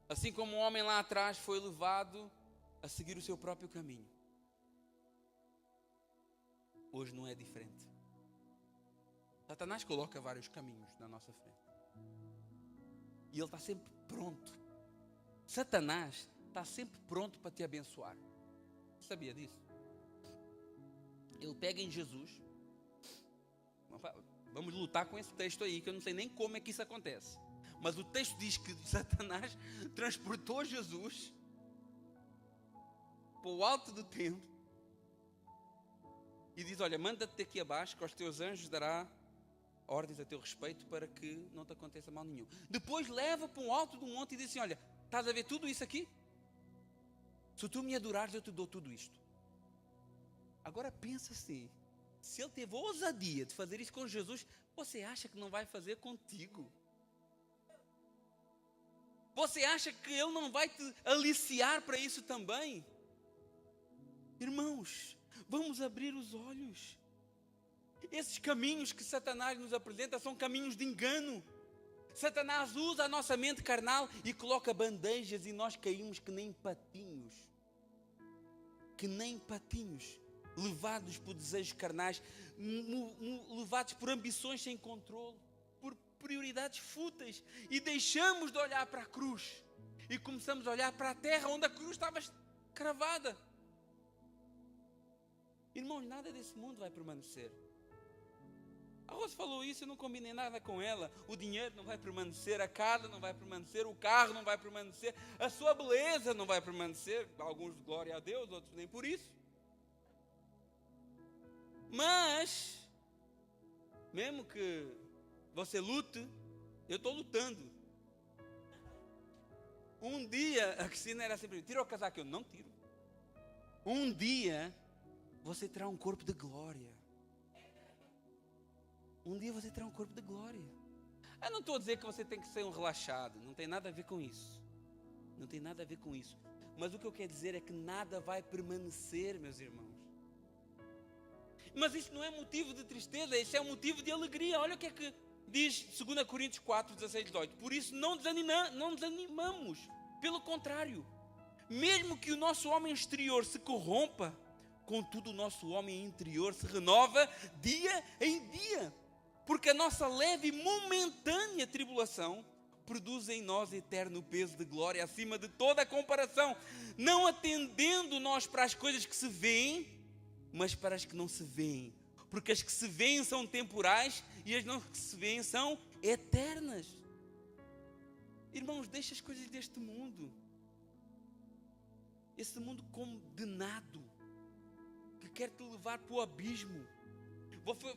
Assim como o homem lá atrás foi levado a seguir o seu próprio caminho, hoje não é diferente. Satanás coloca vários caminhos na nossa frente e ele está sempre pronto. Satanás está sempre pronto para te abençoar. Você sabia disso? Ele pega em Jesus. Vamos lutar com esse texto aí, que eu não sei nem como é que isso acontece. Mas o texto diz que Satanás transportou Jesus para o alto do templo e diz: olha, manda-te aqui abaixo, que aos teus anjos dará ordens a teu respeito para que não te aconteça mal nenhum. Depois leva para o alto do monte e diz assim: olha, estás a ver tudo isso aqui? Se tu me adorares, eu te dou tudo isto. Agora pensa assim, se ele teve a ousadia de fazer isso com Jesus, você acha que não vai fazer contigo? Você acha que ele não vai te aliciar para isso também? Irmãos, vamos abrir os olhos. Esses caminhos que Satanás nos apresenta são caminhos de engano. Satanás usa a nossa mente carnal e coloca bandejas e nós caímos que nem patinhos. Que nem patinhos, levados por desejos carnais, levados por ambições sem controle, por prioridades fúteis, e deixamos de olhar para a cruz e começamos a olhar para a terra onde a cruz estava cravada. Irmãos, nada desse mundo vai permanecer. A Rosa falou isso, eu não combinei nada com ela. O dinheiro não vai permanecer, a casa não vai permanecer, o carro não vai permanecer, a sua beleza não vai permanecer. Alguns, glória a Deus, outros nem por isso. Mas, mesmo que você lute, eu estou lutando. Um dia, a Cristina era sempre: tira o casaco. Eu não tiro. Um dia, você terá um corpo de glória. Um dia você terá um corpo de glória. Eu não estou a dizer que você tem que ser um relaxado. Não tem nada a ver com isso. Não tem nada a ver com isso. Mas o que eu quero dizer é que nada vai permanecer, meus irmãos. Mas isso não é motivo de tristeza, isso é um motivo de alegria. Olha o que é que diz 2 Coríntios 4, 16, 18. Por isso não desanimamos. Pelo contrário, mesmo que o nosso homem exterior se corrompa, contudo o nosso homem interior se renova dia em dia. Porque a nossa leve e momentânea tribulação produz em nós eterno peso de glória acima de toda comparação, não atendendo nós para as coisas que se veem, mas para as que não se veem, porque as que se veem são temporais e as não que se veem são eternas. Irmãos, deixa as coisas deste mundo, esse mundo condenado, que quer te levar para o abismo.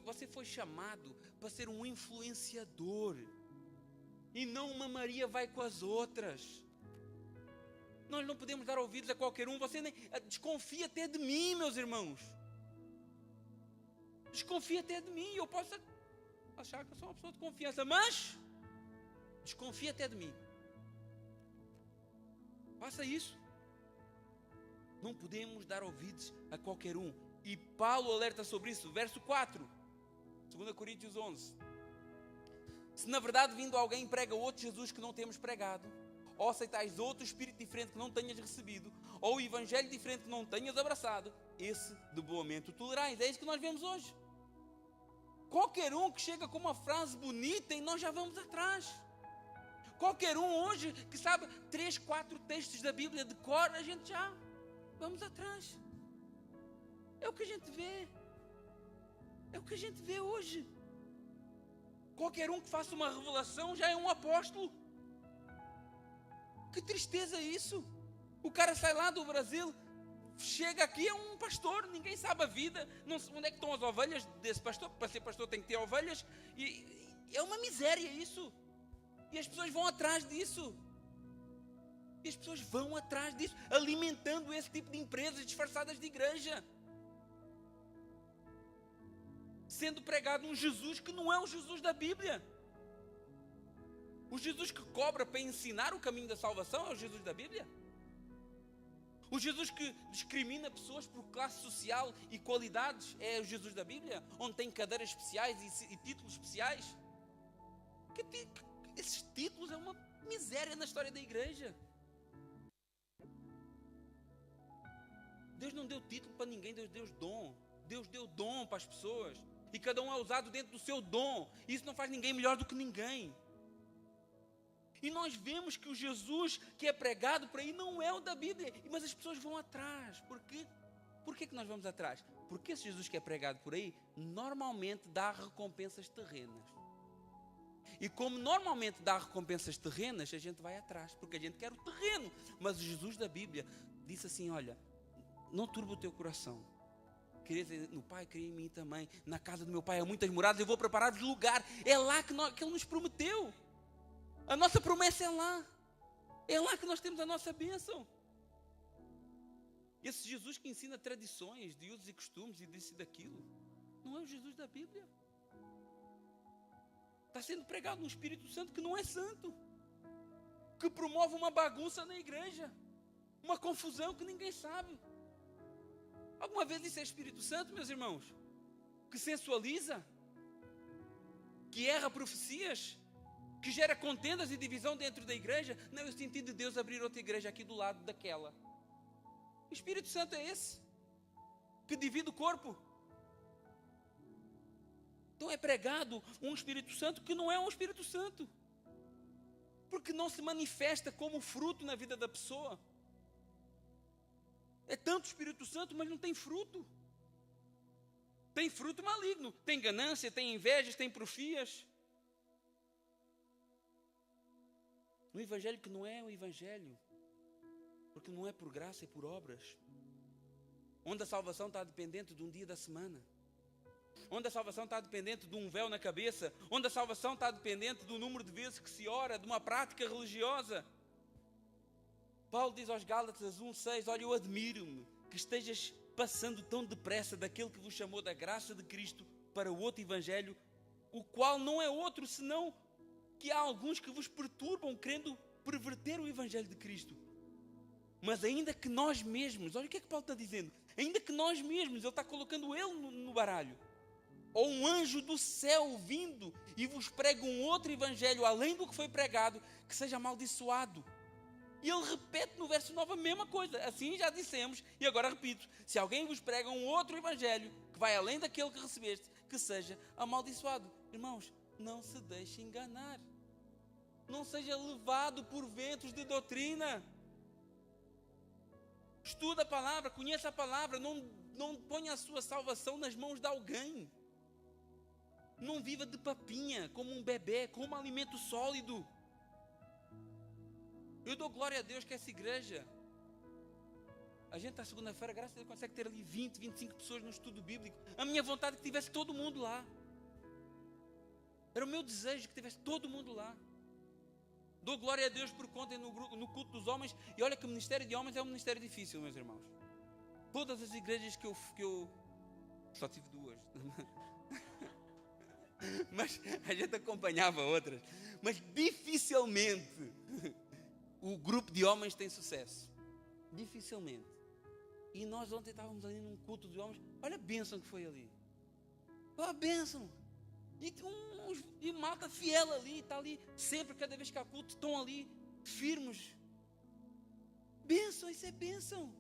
Você foi chamado para ser um influenciador, e não uma Maria vai com as outras. Nós não podemos dar ouvidos a qualquer um. Você desconfia até de mim, meus irmãos. Desconfia até de mim. Eu posso achar que eu sou uma pessoa de confiança, mas desconfia até de mim. Faça isso. Não podemos dar ouvidos a qualquer um. E Paulo alerta sobre isso. Verso 4, 2 Coríntios 11. Se na verdade vindo alguém prega outro Jesus que não temos pregado, ou aceitais outro espírito diferente que não tenhas recebido, ou o evangelho diferente que não tenhas abraçado, esse de boamente o tolerais. É isso que nós vemos hoje. Qualquer um que chega com uma frase bonita e nós já vamos atrás. Qualquer um hoje que sabe 3, 4 textos da Bíblia de cor, a gente já vamos atrás. É o que a gente vê. É o que a gente vê hoje. Qualquer um que faça uma revelação já é um apóstolo. Que tristeza isso. O cara sai lá do Brasil, chega aqui, é um pastor, ninguém sabe a vida, não sei onde é que estão as ovelhas desse pastor. Para ser pastor tem que ter ovelhas, e é uma miséria isso. E as pessoas vão atrás disso. E as pessoas vão atrás disso, alimentando esse tipo de empresas disfarçadas de igreja. Sendo pregado um Jesus que não é o Jesus da Bíblia. O Jesus que cobra para ensinar o caminho da salvação é o Jesus da Bíblia? O Jesus que discrimina pessoas por classe social e qualidades é o Jesus da Bíblia? Onde tem cadeiras especiais e títulos especiais? Esses títulos é uma miséria na história da igreja. Deus não deu título para ninguém, Deus deu dom. Deus deu dom para as pessoas. E cada um é usado dentro do seu dom. Isso não faz ninguém melhor do que ninguém. E nós vemos que o Jesus que é pregado por aí não é o da Bíblia. Mas as pessoas vão atrás. Por quê? Por que nós vamos atrás? Porque esse Jesus que é pregado por aí normalmente dá recompensas terrenas. E como normalmente dá recompensas terrenas, a gente vai atrás. Porque a gente quer o terreno. Mas o Jesus da Bíblia disse assim, olha, não turba o teu coração. Queria no Pai, queria em mim também. Na casa do meu Pai há muitas moradas, eu vou preparar-vos lugar. É lá que Ele nos prometeu. A nossa promessa é lá. É lá que nós temos a nossa bênção. Esse Jesus que ensina tradições de usos e costumes e disso e daquilo, não é o Jesus da Bíblia. Está sendo pregado um Espírito Santo que não é santo. Que promove uma bagunça na igreja. Uma confusão que ninguém sabe. Alguma vez isso é Espírito Santo, meus irmãos? Que sensualiza, que erra profecias, que gera contendas e divisão dentro da igreja? Não, eu senti de Deus abrir outra igreja aqui do lado daquela. O Espírito Santo é esse, que divide o corpo. Então é pregado um Espírito Santo que não é um Espírito Santo, porque não se manifesta como fruto na vida da pessoa. É tanto Espírito Santo, mas não tem fruto. Tem fruto maligno. Tem ganância, tem invejas, tem porfias. Um evangelho que não é um evangelho. Porque não é por graça, é por obras. Onde a salvação está dependente de um dia da semana. Onde a salvação está dependente de um véu na cabeça. Onde a salvação está dependente do número de vezes que se ora, de uma prática religiosa. Paulo diz aos Gálatas 1,6, olha, eu admiro-me que estejas passando tão depressa daquele que vos chamou da graça de Cristo para o outro evangelho, o qual não é outro senão que há alguns que vos perturbam querendo perverter o evangelho de Cristo. Mas ainda que nós mesmos, olha o que é que Paulo está dizendo, ainda que nós mesmos, ele está colocando ele no baralho, ou um anjo do céu vindo e vos prega um outro evangelho além do que foi pregado, que seja amaldiçoado. E ele repete no verso 9 a mesma coisa. Assim já dissemos, e agora repito, se alguém vos prega um outro evangelho que vai além daquele que recebeste, que seja amaldiçoado. Irmãos, não se deixe enganar. Não seja levado por ventos de doutrina. Estuda a palavra, conheça a palavra, não ponha a sua salvação nas mãos de alguém. Não viva de papinha, como um bebê, como um alimento sólido. Eu dou glória a Deus que essa igreja, a gente está segunda-feira, graças a Deus consegue ter ali 20, 25 pessoas no estudo bíblico. A minha vontade é que tivesse todo mundo lá. Era o meu desejo que tivesse todo mundo lá. Dou glória a Deus por conta no culto dos homens. E olha que o ministério de homens é um ministério difícil, meus irmãos. Todas as igrejas que eu só tive duas. Mas a gente acompanhava outras. Mas dificilmente o grupo de homens tem sucesso. Dificilmente. E nós ontem estávamos ali num culto de homens. Olha a bênção que foi ali. Olha a bênção. E malta fiel ali, está ali sempre, cada vez que há culto, estão ali firmes. Bênção, isso é bênção.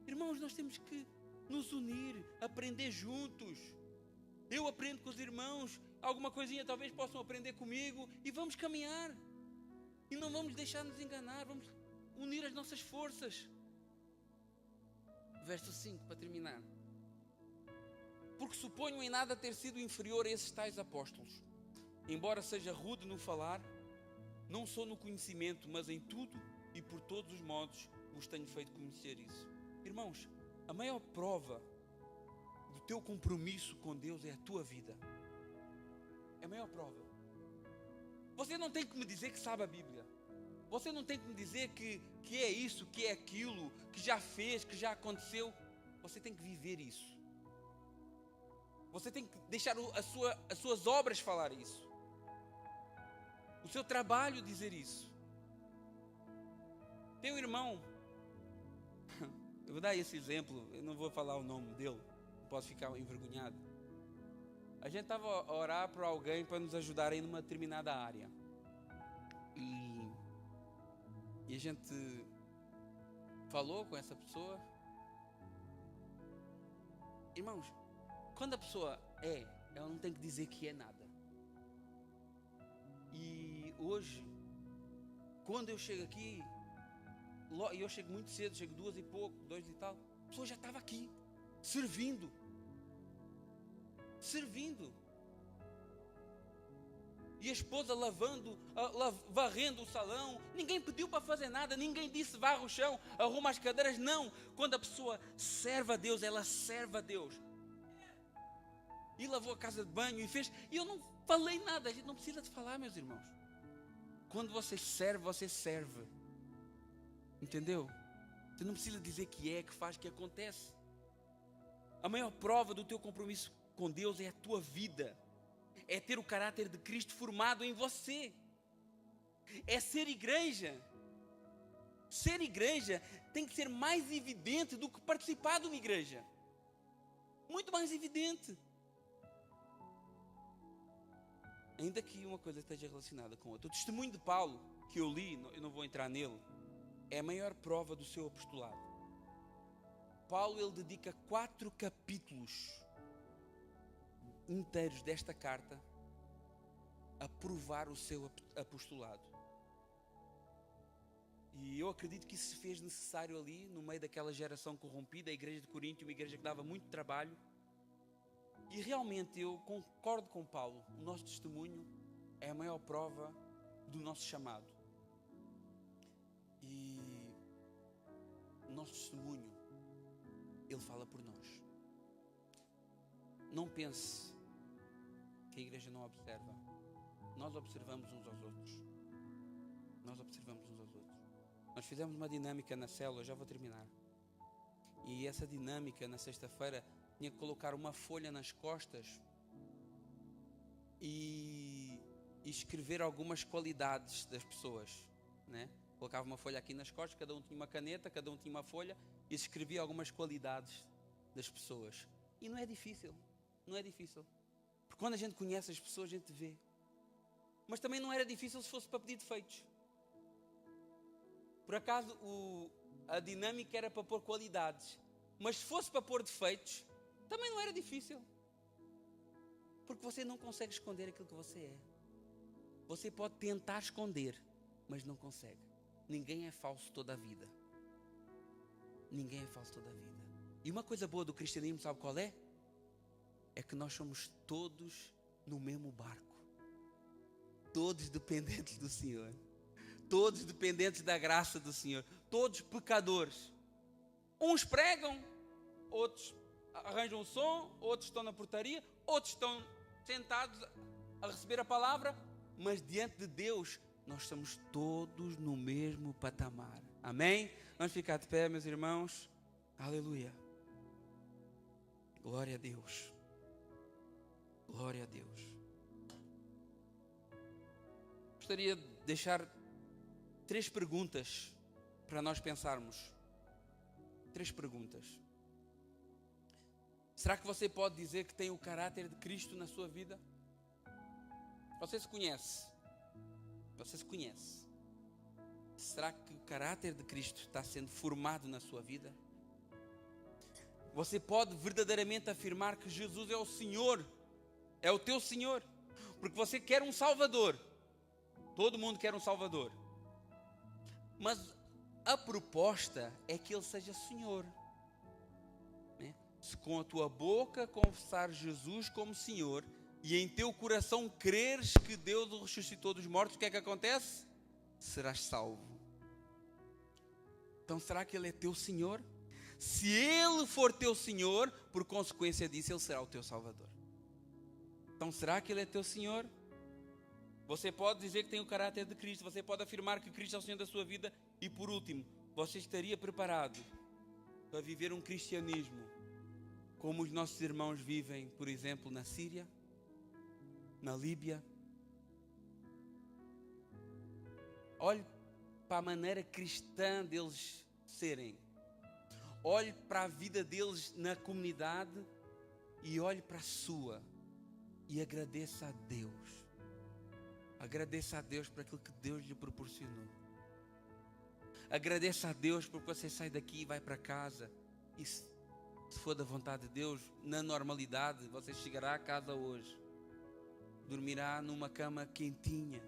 Irmãos, nós temos que nos unir, aprender juntos. Eu aprendo com os irmãos, alguma coisinha talvez possam aprender comigo, e vamos caminhar. E não vamos deixar nos enganar, vamos unir as nossas forças. Verso 5, para terminar. Porque suponho em nada ter sido inferior a esses tais apóstolos. Embora seja rude no falar, não sou no conhecimento, mas em tudo e por todos os modos vos tenho feito conhecer isso. Irmãos, a maior prova do teu compromisso com Deus é a tua vida. É a maior prova. Você não tem que me dizer que sabe a Bíblia. Você não tem que me dizer que é isso, que é aquilo, que já fez, que já aconteceu. Você tem que viver isso. Você tem que deixar as suas obras falar isso. O seu trabalho dizer isso. Tem um irmão, eu vou dar esse exemplo, eu não vou falar o nome dele, não posso ficar envergonhado. A gente estava a orar para alguém para nos ajudar aí numa determinada área. E a gente falou com essa pessoa. Irmãos, quando a pessoa ela não tem que dizer que é nada. E hoje, quando eu chego aqui, e eu chego muito cedo, chego 2 e pouco, 2 e tal, a pessoa já estava aqui, servindo. E a esposa varrendo o salão. Ninguém pediu para fazer nada, ninguém disse varra o chão, arruma as cadeiras. Não, quando a pessoa serve a Deus, ela serve a Deus. E lavou a casa de banho e fez. E eu não falei nada. A gente não precisa de falar, meus irmãos. Quando você serve. Entendeu? Você não precisa dizer que faz, que acontece. A maior prova do teu compromisso com Deus é a tua vida. É ter o caráter de Cristo formado em você. É ser igreja. Ser igreja tem que ser mais evidente do que participar de uma igreja. Muito mais evidente. Ainda que uma coisa esteja relacionada com outra. O testemunho de Paulo, que eu li, eu não vou entrar nele, é a maior prova do seu apostolado. Paulo, ele dedica 4 capítulos inteiros desta carta a provar o seu apostolado. E eu acredito que isso se fez necessário ali, no meio daquela geração corrompida, a igreja de Corinto, uma igreja que dava muito trabalho. E realmente eu concordo com Paulo, o nosso testemunho é a maior prova do nosso chamado. E o nosso testemunho, ele fala por nós. Não pense que a igreja não observa. Nós observamos uns aos outros. Nós fizemos uma dinâmica na célula, já vou terminar. E essa dinâmica, na sexta-feira, tinha que colocar uma folha nas costas e escrever algumas qualidades das pessoas, né? Colocava uma folha aqui nas costas, cada um tinha uma caneta, cada um tinha uma folha e escrevia algumas qualidades das pessoas. E não é difícil. Porque quando a gente conhece as pessoas, a gente vê. Mas também não era difícil se fosse para pedir defeitos. Por acaso, a dinâmica era para pôr qualidades. Mas se fosse para pôr defeitos, também não era difícil. Porque você não consegue esconder aquilo que você é. Você pode tentar esconder, mas não consegue. Ninguém é falso toda a vida. Ninguém é falso toda a vida. E uma coisa boa do cristianismo, sabe qual é? É que nós somos todos no mesmo barco. Todos dependentes do Senhor. Todos dependentes da graça do Senhor. Todos pecadores. Uns pregam, outros arranjam o som, outros estão na portaria, outros estão sentados a receber a palavra, mas diante de Deus nós estamos todos no mesmo patamar. Amém? Vamos ficar de pé, meus irmãos. Aleluia. Glória a Deus. Glória a Deus. Gostaria de deixar 3 perguntas para nós pensarmos. 3 perguntas. Será que você pode dizer que tem o caráter de Cristo na sua vida? Você se conhece? Você se conhece? Será que o caráter de Cristo está sendo formado na sua vida? Você pode verdadeiramente afirmar que Jesus é o Senhor? É o teu Senhor? Porque você quer um Salvador. Todo mundo quer um Salvador. Mas a proposta é que Ele seja Senhor. Se com a tua boca confessar Jesus como Senhor e em teu coração creres que Deus o ressuscitou dos mortos, o que é que acontece? Serás salvo. Então será que Ele é teu Senhor? Se Ele for teu Senhor, por consequência disso, Ele será o teu Salvador. Então será que Ele é teu Senhor? Você pode dizer que tem o caráter de Cristo, você pode afirmar que Cristo é o Senhor da sua vida e por último, você estaria preparado para viver um cristianismo como os nossos irmãos vivem, por exemplo, na Síria, na Líbia? Olhe para a maneira cristã deles serem. Olhe para a vida deles na comunidade e olhe para a sua. E agradeça a Deus. Agradeça a Deus por aquilo que Deus lhe proporcionou. Agradeça a Deus porque você sai daqui e vai para casa. E se for da vontade de Deus, na normalidade, você chegará a casa hoje. Dormirá numa cama quentinha.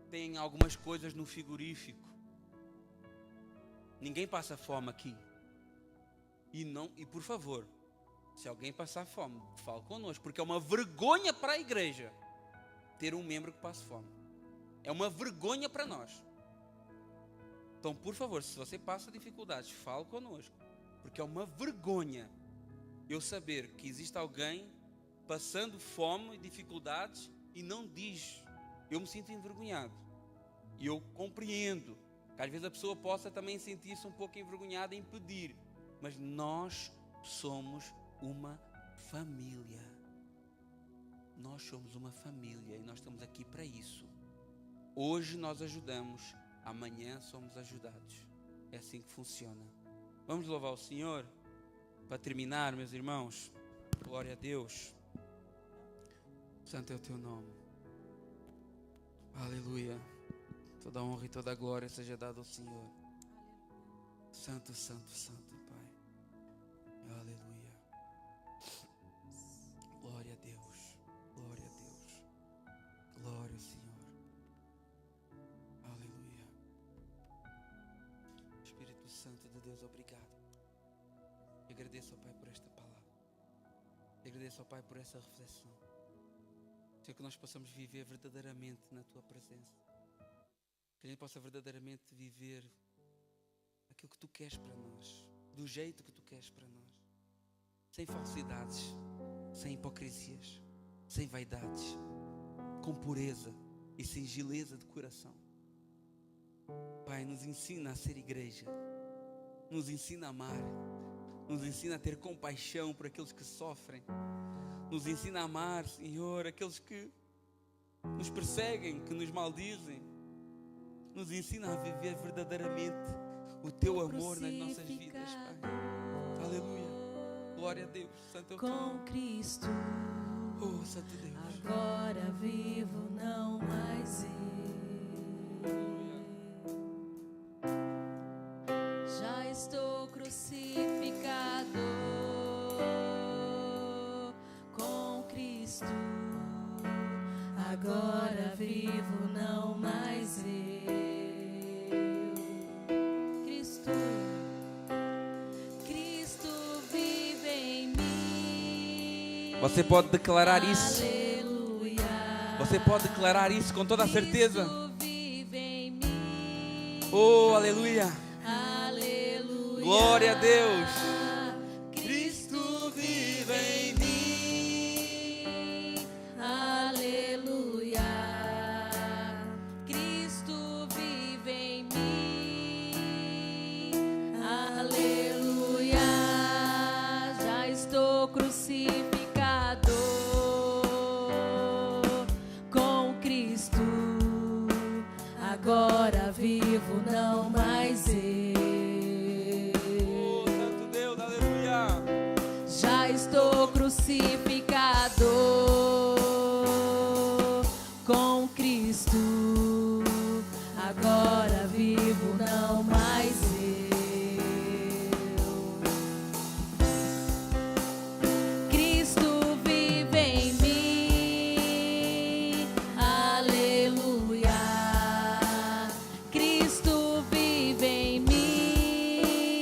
Tem algumas coisas no frigorífico. Ninguém passa fome aqui. E por favor, se alguém passar fome, fale conosco, porque é uma vergonha para a igreja ter um membro que passe fome. É uma vergonha para nós. Então, por favor, se você passa dificuldades, fale conosco, porque é uma vergonha eu saber que existe alguém passando fome e dificuldades e não diz. Eu me sinto envergonhado. E eu compreendo que às vezes a pessoa possa também sentir-se um pouco envergonhada em pedir. Mas nós somos uma família. Nós somos uma família e nós estamos aqui para isso. Hoje nós ajudamos, amanhã somos ajudados. É assim que funciona. Vamos louvar o Senhor? Para terminar, meus irmãos, glória a Deus. Santo é o teu nome. Aleluia. Toda honra e toda glória seja dada ao Senhor. Santo, santo, santo, Pai. Aleluia. Glória a Deus. Glória a Deus. Glória ao Senhor. Aleluia. Espírito Santo de Deus, obrigado. Eu agradeço ao Pai por esta palavra. Eu agradeço ao Pai por essa reflexão. Senhor, que nós possamos viver verdadeiramente na Tua presença. Que a gente possa verdadeiramente viver aquilo que Tu queres para nós, do jeito que Tu queres para nós, sem falsidades, sem hipocrisias, sem vaidades, com pureza e singeleza de coração. Pai, nos ensina a ser igreja, nos ensina a amar, nos ensina a ter compaixão por aqueles que sofrem, nos ensina a amar, Senhor, aqueles que nos perseguem, que nos maldizem. Nos ensina a viver verdadeiramente o Teu amor nas nossas vidas, Pai. Aleluia. Glória a Deus. Santo é o Teu nome. Com Cristo, Oh, Santo Deus. agora vivo, não mais eu. Já estou crucificado com Cristo. agora vivo não mais eu. Cristo vive em mim. Você pode declarar isso. Aleluia. Você pode declarar isso com toda a certeza. Cristo vive em mim. Oh, aleluia. Aleluia. Glória a Deus. Cristo vive em mim. Aleluia. Cristo vive em mim. Aleluia. Já estou crucificado com Cristo. Agora vivo, não mais eu. Oh, Santo Deus, aleluia. Já estou crucificado com Cristo. Agora